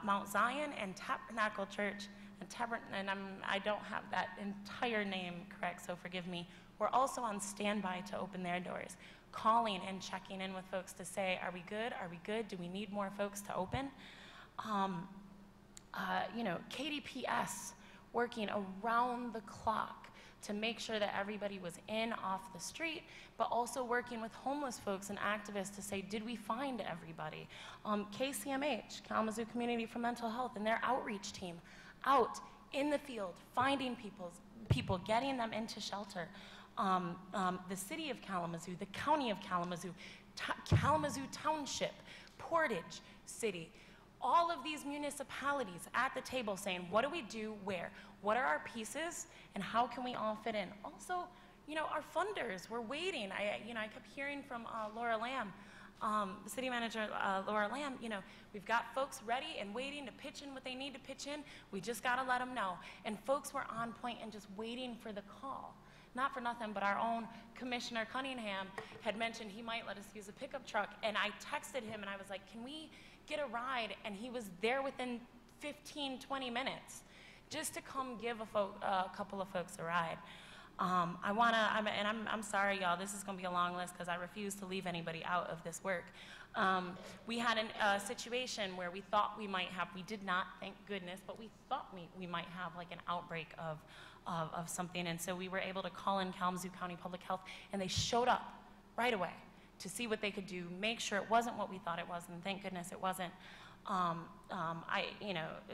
Mount Zion and Tabernacle Church, and I don't have that entire name correct, so forgive me, we're also on standby to open their doors, calling and checking in with folks to say, are we good? Are we good? Do we need more folks to open? You know, KDPS working around the clock to make sure that everybody was in off the street, but also working with homeless folks and activists to say, did we find everybody? KCMH, Kalamazoo Community for Mental Health, and their outreach team out in the field, finding people, getting them into shelter. The city of Kalamazoo, the county of Kalamazoo, Kalamazoo Township, Portage City, all of these municipalities at the table saying, what do we do where? What are our pieces and how can we all fit in? Also, you know, our funders, we're waiting. I kept hearing from Laura Lamb, the city manager, Laura Lamb, you know, we've got folks ready and waiting to pitch in what they need to pitch in. We just got to let them know. And folks were on point and just waiting for the call. Not for nothing, but our own Commissioner Cunningham had mentioned he might let us use a pickup truck. And I texted him and I was like, can we get a ride? And he was there within 15, 20 minutes just to come give a couple of folks a ride. I'm sorry, y'all, this is going to be a long list because I refuse to leave anybody out of this work. We had a situation where we thought we might have, we did not, thank goodness, but we thought we might have like an outbreak of something. And so we were able to call in Kalamazoo County Public Health, and they showed up right away to see what they could do, make sure it wasn't what we thought it was, and thank goodness it wasn't.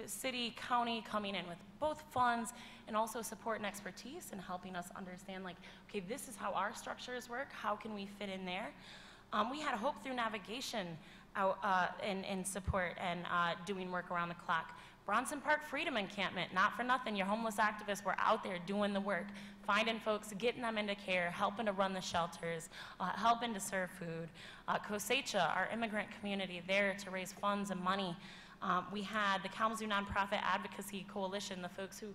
City, county coming in with both funds and also support and expertise and helping us understand, like, okay, this is how our structures work, how can we fit in there? We had Hope Through Navigation out in support and doing work around the clock. Bronson Park Freedom Encampment, not for nothing, your homeless activists were out there doing the work, finding folks, getting them into care, helping to run the shelters, helping to serve food. Kosecha, our immigrant community, there to raise funds and money. We had the Kalamazoo Nonprofit Advocacy Coalition, the folks who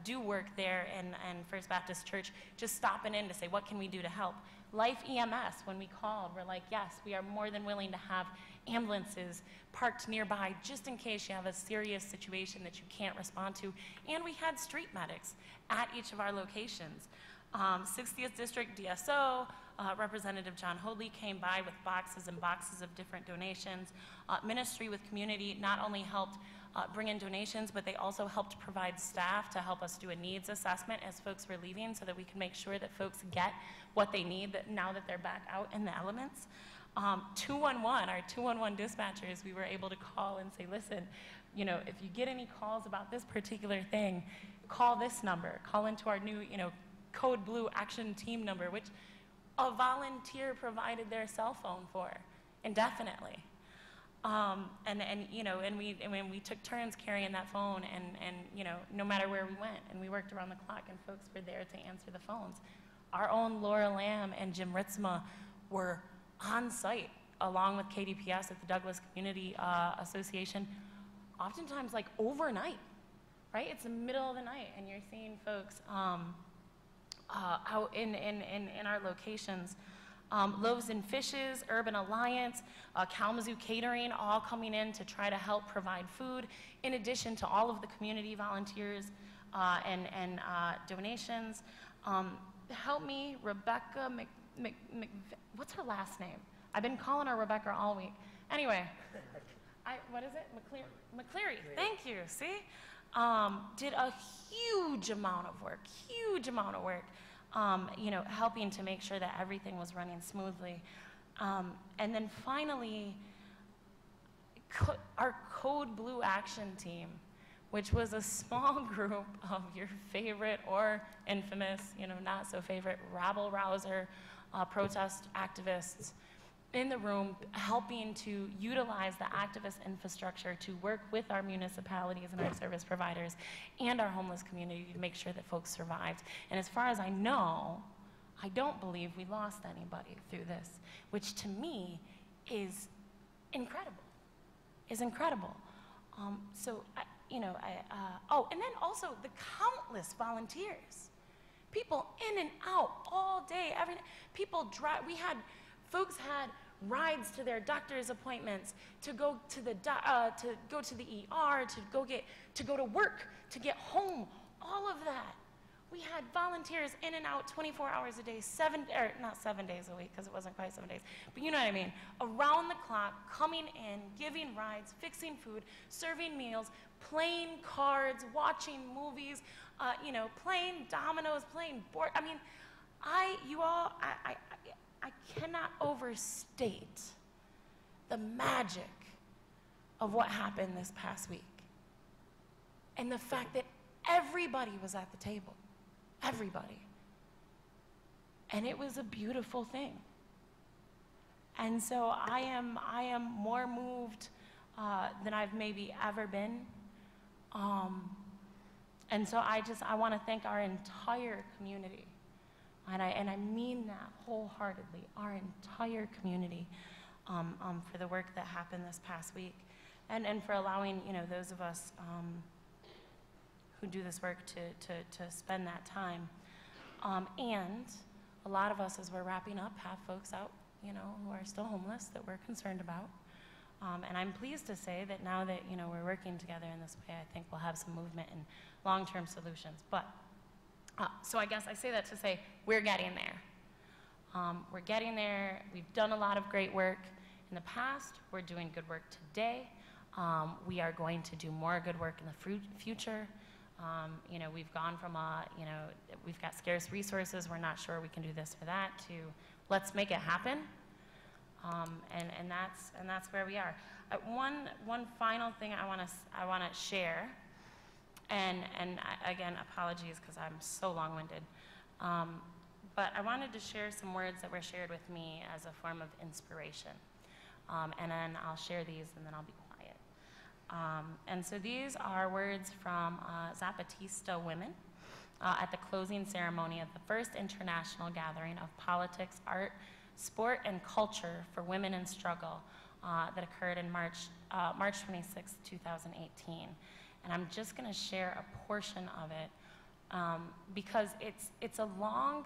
do work there and First Baptist Church, just stopping in to say, what can we do to help? Life EMS, when we called, we're like, yes, we are more than willing to have ambulances parked nearby just in case you have a serious situation that you can't respond to. And we had street medics at each of our locations. 60th District DSO, Representative John Hoadley came by with boxes and boxes of different donations. Ministry with Community not only helped bring in donations, but they also helped provide staff to help us do a needs assessment as folks were leaving so that we can make sure that folks get what they need now that they're back out in the elements. 211, our 211 dispatchers, we were able to call and say, listen, you know, if you get any calls about this particular thing, call this number. Call into our new, you know, Code Blue Action Team number, which a volunteer provided their cell phone for indefinitely. We took turns carrying that phone and you know, no matter where we went, and we worked around the clock and folks were there to answer the phones. Our own Laura Lamb and Jim Ritzma were on site along with KDPS at the Douglas Community Association, oftentimes like overnight, right? It's the middle of the night and you're seeing folks out in our locations. Loaves and Fishes, Urban Alliance, Kalamazoo Catering, all coming in to try to help provide food, in addition to all of the community volunteers and donations. Help me, Rebecca what's her last name? I've been calling her Rebecca all week. Anyway, what is it? McCleary, thank you, see? Did a huge amount of work, you know, helping to make sure that everything was running smoothly. And then finally, our Code Blue Action Team, which was a small group of your favorite or infamous, you know, not so favorite, rabble-rouser protest activists in the room, helping to utilize the activist infrastructure to work with our municipalities and our service providers and our homeless community to make sure that folks survived. And as far as I know, I don't believe we lost anybody through this, which to me is incredible, oh, and then also the countless volunteers, people in and out all day, every day. People drive, folks had rides to their doctor's appointments, to go to the ER, to go to work, to get home, all of that We had volunteers in and out 24 hours a day, not 7 days a week, because it wasn't quite 7 days, but you know what I mean. Around the clock, coming in, giving rides, fixing food, serving meals, playing cards, watching movies, playing dominoes, playing board. I mean, I cannot overstate the magic of what happened this past week. And the fact that everybody was at the table. Everybody. And it was a beautiful thing. And so I am more moved than I've maybe ever been. And so I want to thank our entire community. And I mean that wholeheartedly, our entire community, for the work that happened this past week, and for allowing those of us who do this work to spend that time, and a lot of us, as we're wrapping up, have folks out who are still homeless that we're concerned about, and I'm pleased to say that now that we're working together in this way, I think we'll have some movement and long-term solutions. But so I guess I say that to say we're getting there. We're getting there. We've done a lot of great work in the past. We're doing good work today. We are going to do more good work in the future. We've gone from we've got scarce resources, we're not sure we can do this or that, to let's make it happen. And that's where we are. One final thing I want to share, and again, apologies because I'm so long-winded. But I wanted to share some words that were shared with me as a form of inspiration. And then I'll share these and then I'll be quiet. And so these are words from Zapatista women at the closing ceremony of the first international gathering of politics, art, sport, and culture for women in struggle that occurred in March 26, 2018. And I'm just going to share a portion of it because it's a long,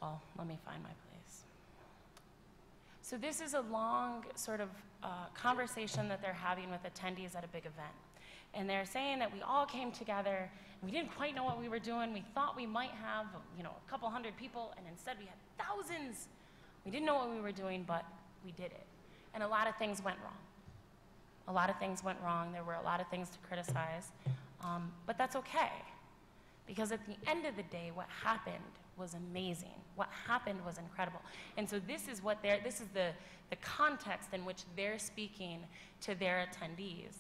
well, let me find my place. So this is a long sort of conversation that they're having with attendees at a big event. And they're saying that we all came together, and we didn't quite know what we were doing. We thought we might have, a couple hundred people, and instead we had thousands. We didn't know what we were doing, but we did it. And a lot of things went wrong. A lot of things went wrong. There were a lot of things to criticize, but that's okay. Because at the end of the day, what happened was amazing. What happened was incredible. And so this is the context in which they're speaking to their attendees.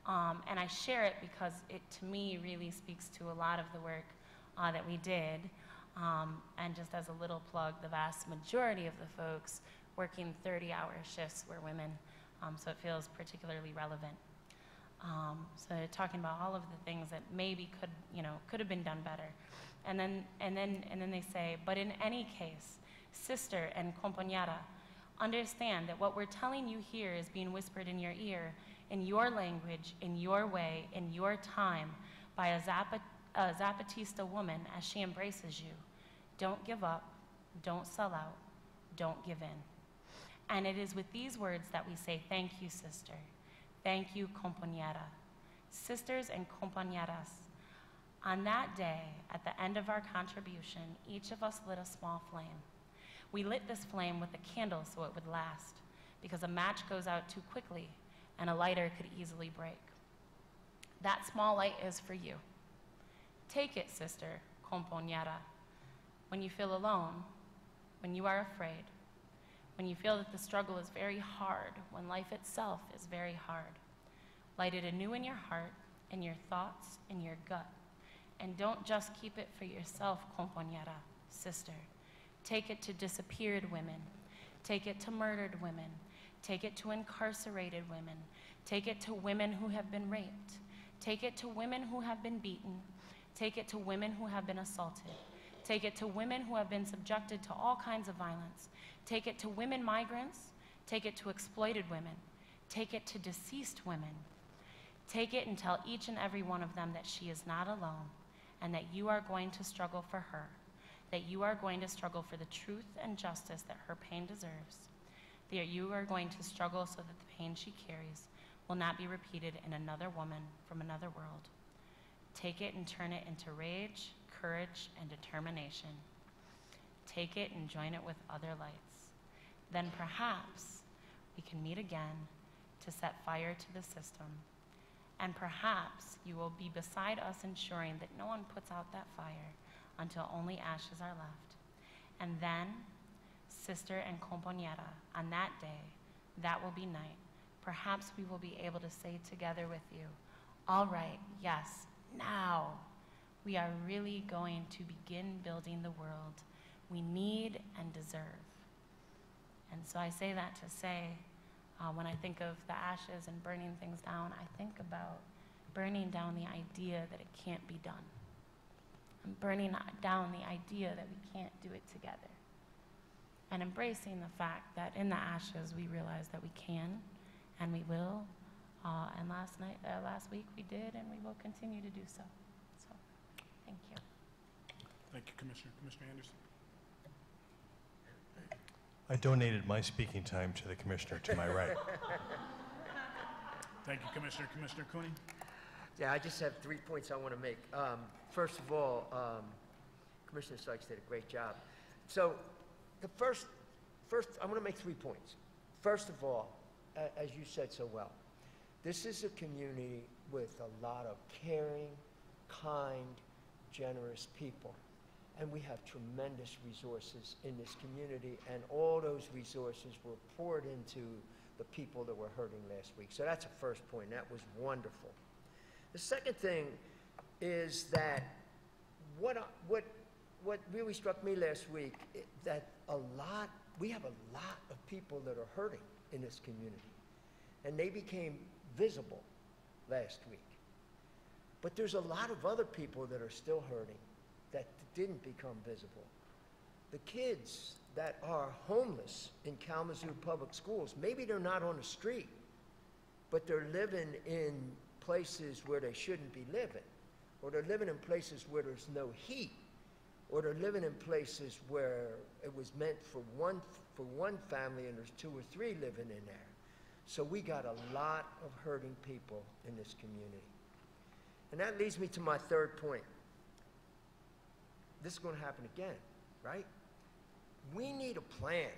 And I share it because it, to me, really speaks to a lot of the work that we did. And just as a little plug, the vast majority of the folks working 30-hour shifts were women, so it feels particularly relevant. So talking about all of the things that maybe could have been done better. And then they say, but in any case, sister and compañera, understand that what we're telling you here is being whispered in your ear, in your language, in your way, in your time, by a Zapatista woman as she embraces you. Don't give up, don't sell out, don't give in. And it is with these words that we say, thank you, sister. Thank you, compañera. Sisters and compañeras, on that day, at the end of our contribution, each of us lit a small flame. We lit this flame with a candle so it would last, because a match goes out too quickly and a lighter could easily break. That small light is for you. Take it, sister, compañera. When you feel alone, when you are afraid, when you feel that the struggle is very hard, when life itself is very hard, light it anew in your heart, in your thoughts, in your gut. And don't just keep it for yourself, compañera, sister. Take it to disappeared women. Take it to murdered women. Take it to incarcerated women. Take it to women who have been raped. Take it to women who have been beaten. Take it to women who have been assaulted. Take it to women who have been subjected to all kinds of violence. Take it to women migrants. Take it to exploited women. Take it to deceased women. Take it and tell each and every one of them that she is not alone, and that you are going to struggle for her, that you are going to struggle for the truth and justice that her pain deserves, that you are going to struggle so that the pain she carries will not be repeated in another woman from another world. Take it and turn it into rage, courage, and determination. Take it and join it with other lights. Then perhaps we can meet again to set fire to the system. And perhaps you will be beside us ensuring that no one puts out that fire until only ashes are left. And then, sister and compañera, on that day, that will be night, perhaps we will be able to say together with you, all right, yes, now we are really going to begin building the world we need and deserve. And so I say that to say, when I think of the ashes and burning things down, I think about burning down the idea that it can't be done. I'm burning down the idea that we can't do it together. And embracing the fact that in the ashes we realize that we can and we will. And last week we did, and we will continue to do so. So, thank you. Thank you, Commissioner. Commissioner Anderson. I donated my speaking time to the commissioner to my right. Thank you, Commissioner. Commissioner Cooney. Yeah, I just have 3 points I want to make. First of all, Commissioner Sykes did a great job. So the first, I want to make 3 points. First of all, as you said so well, this is a community with a lot of caring, kind, generous people. And we have tremendous resources in this community, and all those resources were poured into the people that were hurting last week. So that's a first point. That was wonderful. The second thing is that what really struck me last week, that we have a lot of people that are hurting in this community, and they became visible last week. But there's a lot of other people that are still hurting that didn't become visible. The kids that are homeless in Kalamazoo Public Schools, maybe they're not on the street, but they're living in places where they shouldn't be living, or they're living in places where there's no heat, or they're living in places where it was meant for one family and there's 2 or 3 living in there. So we got a lot of hurting people in this community. And that leads me to my third point. This is going to happen again, right? We need a plan.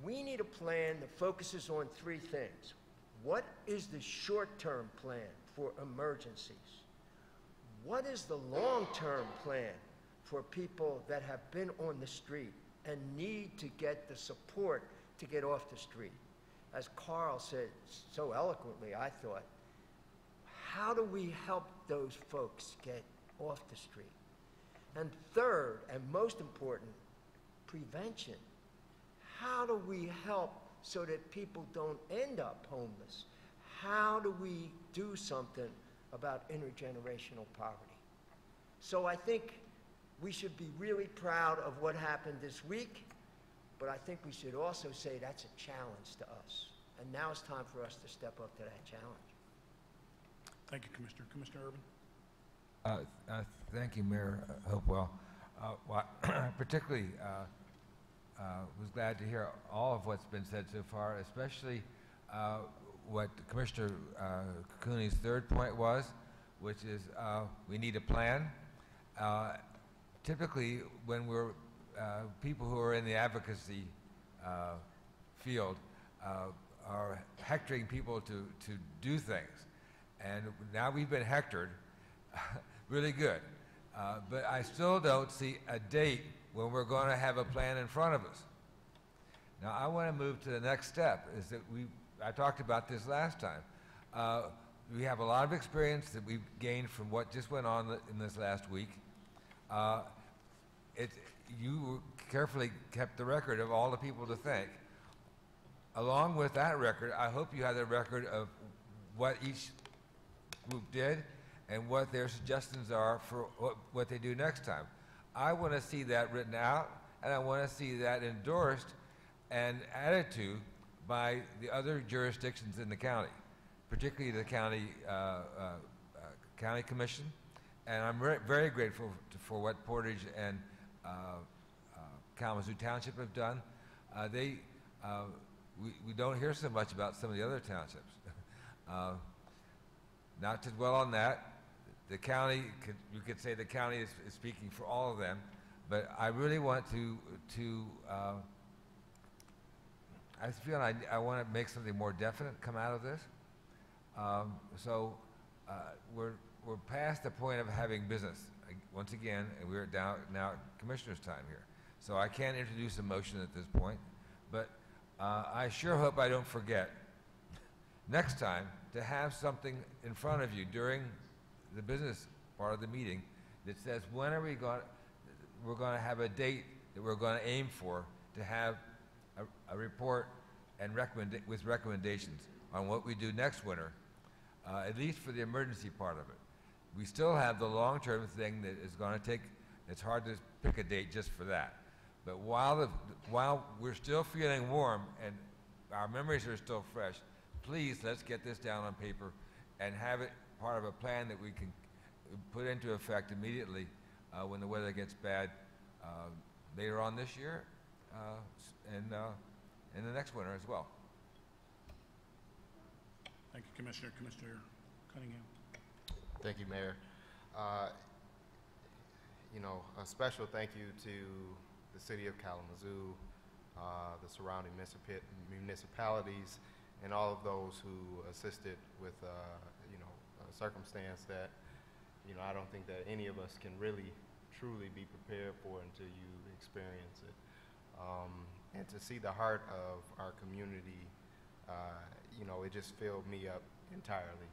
We need a plan that focuses on 3 things. What is the short-term plan for emergencies? What is the long-term plan for people that have been on the street and need to get the support to get off the street? As Carl said so eloquently, I thought, how do we help those folks get off the street? And third, and most important, prevention. How do we help so that people don't end up homeless? How do we do something about intergenerational poverty? So I think we should be really proud of what happened this week, but I think we should also say that's a challenge to us. And now it's time for us to step up to that challenge. Thank you, Commissioner. Commissioner Urban. Thank you, Mayor Hopewell. Particularly was glad to hear all of what's been said so far, especially what Commissioner Cooney's third point was, which is we need a plan. Typically, when we're people who are in the advocacy field are hectoring people to do things. And now we've been hectored really good. But I still don't see a date when we're going to have a plan in front of us. Now, I want to move to the next step, is that I talked about this last time. We have a lot of experience that we've gained from what just went on in this last week. You carefully kept the record of all the people to thank. Along with that record, I hope you have the record of what each group did and what their suggestions are for what they do next time. I want to see that written out, and I want to see that endorsed and added to by the other jurisdictions in the county, particularly the county commission. And I'm very grateful for what Portage and Kalamazoo Township have done. We don't hear so much about some of the other townships. Not to dwell on that, the county, you could say the county is speaking for all of them, but I really want I feel I want to make something more definite come out of this. We're past the point of having business, once again, and we're now at commissioner's time here. So I can't introduce a motion at this point, but I sure hope I don't forget next time to have something in front of you during the business part of the meeting that says when are we're going to have a date that we're going to aim for to have a report and with recommendations on what we do next winter, at least for the emergency part of it. We still have the long-term thing that is going to take, it's hard to pick a date just for that. But while we're still feeling warm and our memories are still fresh, please let's get this down on paper and have it part of a plan that we can put into effect immediately when the weather gets bad later on this year and in the next winter as well. Thank you, Commissioner. Commissioner Cunningham. Thank you, Mayor. A special thank you to the City of Kalamazoo, the surrounding municipalities, and all of those who assisted with, a circumstance that, I don't think that any of us can really, truly be prepared for until you experience it. And to see the heart of our community, it just filled me up entirely.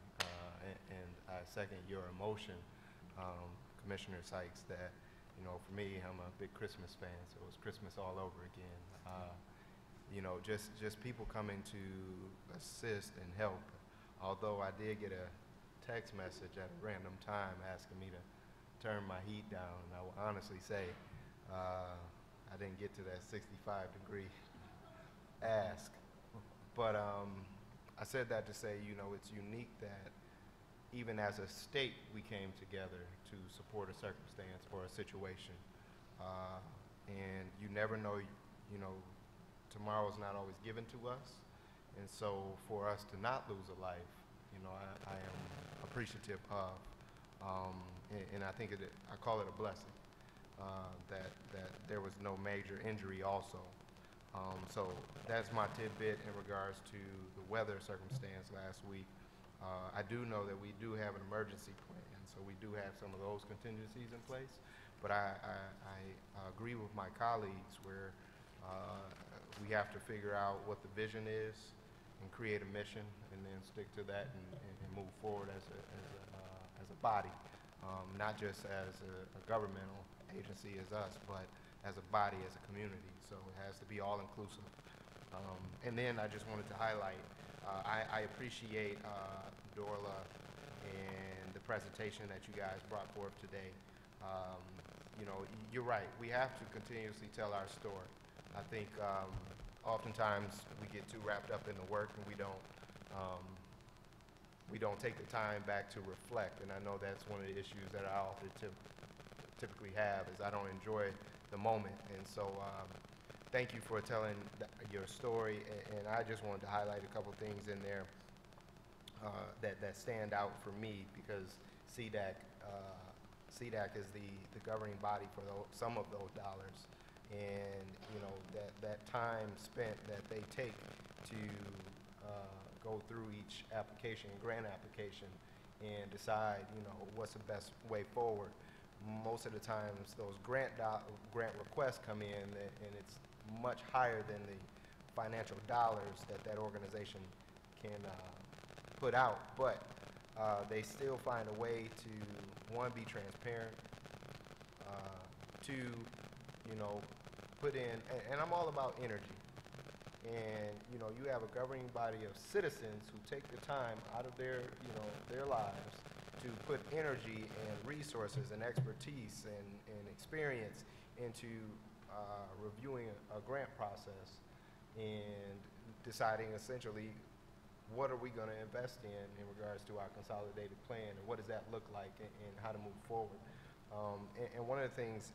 And I second your emotion, Commissioner Sykes, that, for me, I'm a big Christmas fan, so it was Christmas all over again. Just people coming to assist and help. Although I did get a text message at a random time asking me to turn my heat down, and I will honestly say I didn't get to that 65-degree ask. But I said that to say, it's unique that even as a state, we came together to support a circumstance or a situation. And you never know, tomorrow's not always given to us. And so for us to not lose a life, I am appreciative of. And I think I call it a blessing that there was no major injury also. So that's my tidbit in regards to the weather circumstance last week. I do know that we do have an emergency plan, so we do have some of those contingencies in place. But I agree with my colleagues where we have to figure out what the vision is and create a mission, and then stick to that and move forward as a body, not just as a governmental agency as us, but as a body, as a community. So it has to be all inclusive. And then I just wanted to highlight, I appreciate Dorla and the presentation that you guys brought forth today. You're right, we have to continuously tell our story. I think oftentimes we get too wrapped up in the work and we don't take the time back to reflect. And I know that's one of the issues that I often typically have, is I don't enjoy the moment. And so thank you for telling your story. And I just wanted to highlight a couple things in there that stand out for me, because CDAC is the governing body for some of those dollars. And that time spent that they take to go through each application, grant application, and decide what's the best way forward. Most of the times those grant requests come in and it's much higher than the financial dollars that organization can put out, but they still find a way to, one, be transparent, two, put in, and I'm all about energy. And you have a governing body of citizens who take the time out of their lives to put energy and resources and expertise and experience into reviewing a grant process and deciding essentially what are we going to invest in regards to our consolidated plan, and what does that look like, and how to move forward. And one of the things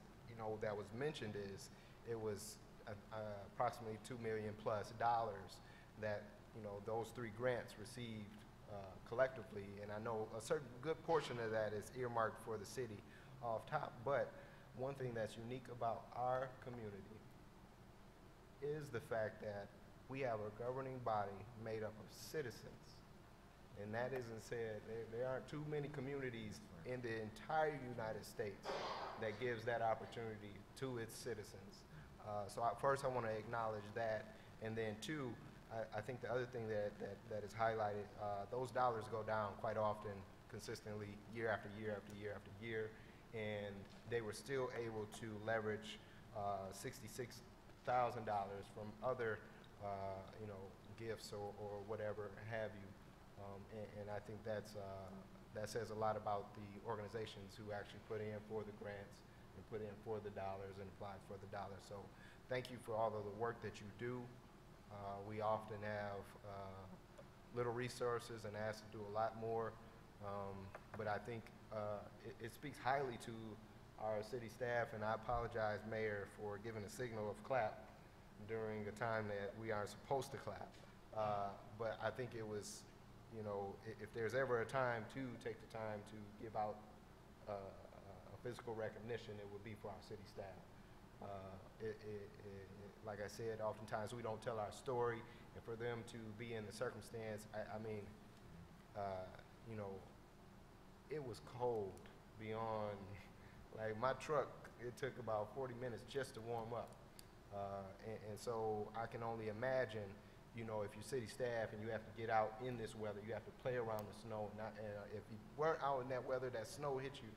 that was mentioned is it was approximately $2 million+ that those 3 grants received collectively, and I know a certain good portion of that is earmarked for the city off top, but one thing that's unique about our community is the fact that we have a governing body made up of citizens. And that isn't said, there aren't too many communities in the entire United States that gives that opportunity to its citizens. So first I want to acknowledge that, and then two, I think the other thing that is highlighted, those dollars go down quite often, consistently, year after year after year after year, and they were still able to leverage $66,000 from other, gifts or whatever have you, and I think that says a lot about the organizations who actually put in for the grants and put in for the dollars and applied for the dollars. So thank you for all of the work that you do. We often have little resources and ask to do a lot more, but I think it speaks highly to our city staff, and I apologize, Mayor, for giving a signal of clap during a time that we aren't supposed to clap. But I think it was, if there's ever a time to take the time to give out a physical recognition, it would be for our city staff. Like I said, oftentimes we don't tell our story, and for them to be in the circumstance, it was cold beyond, like my truck, it took about 40 minutes just to warm up. And so I can only imagine, if you're city staff and you have to get out in this weather, you have to play around the snow. If you weren't out in that weather, that snow hit you,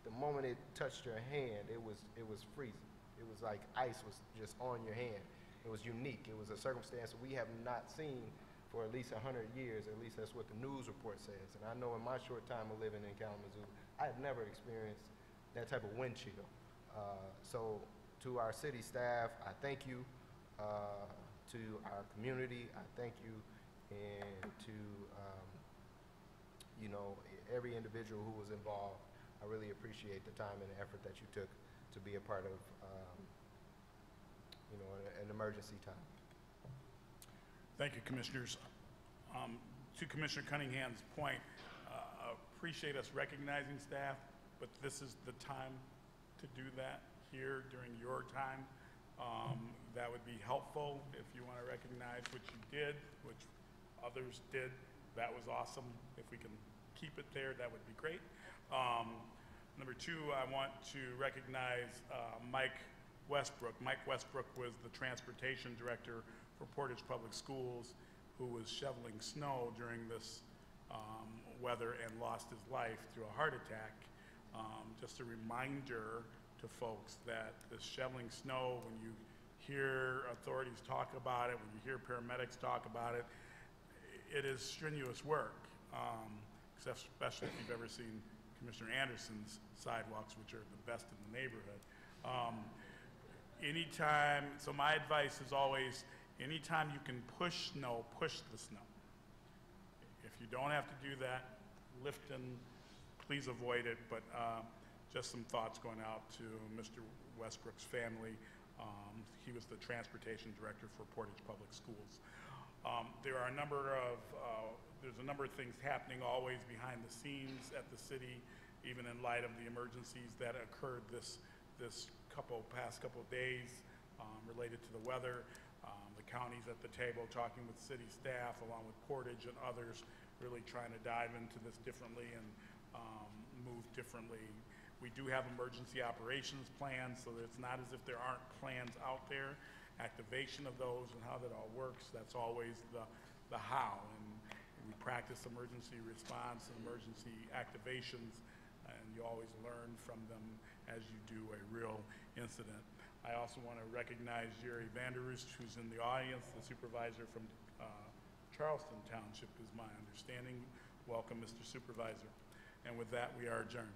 the moment it touched your hand, it was freezing. It was like ice was just on your hand. It was unique. It was a circumstance that we have not seen for at least 100 years. At least that's what the news report says. And I know in my short time of living in Kalamazoo, I have never experienced that type of wind chill. So to our city staff, I thank you. To our community, I thank you. And to every individual who was involved, I really appreciate the time and the effort that you took to be a part of an emergency time. Thank you, Commissioners. To Commissioner Cunningham's point, appreciate us recognizing staff, but this is the time to do that here during your time. That would be helpful if you want to recognize what you did, which others did. That was awesome. If we can keep it there, that would be great. Number two, I want to recognize Mike Westbrook. Mike Westbrook was the transportation director for Portage Public Schools, who was shoveling snow during this weather and lost his life through a heart attack. Just a reminder to folks that this shoveling snow, when you hear authorities talk about it, when you hear paramedics talk about it, it is strenuous work, especially if you've ever seen Commissioner Anderson's sidewalks, which are the best in the neighborhood. So my advice is always, anytime you can push snow, push the snow. If you don't have to do that, Lifton, please avoid it, but just some thoughts going out to Mr. Westbrook's family. He was the transportation director for Portage Public Schools. There's a number of things happening always behind the scenes at the city, even in light of the emergencies that occurred this past couple of days related to the weather. The county's at the table talking with city staff along with Portage and others, really trying to dive into this differently and move differently. We do have emergency operations plans, so that it's not as if there aren't plans out there. Activation of those and how that all works, that's always the how. And we practice emergency response and emergency activations, and you always learn from them as you do a real incident. I also want to recognize Jerry Vanderoost, who's in the audience, the supervisor from Charleston Township is my understanding. Welcome, Mr. Supervisor. And with that, we are adjourned.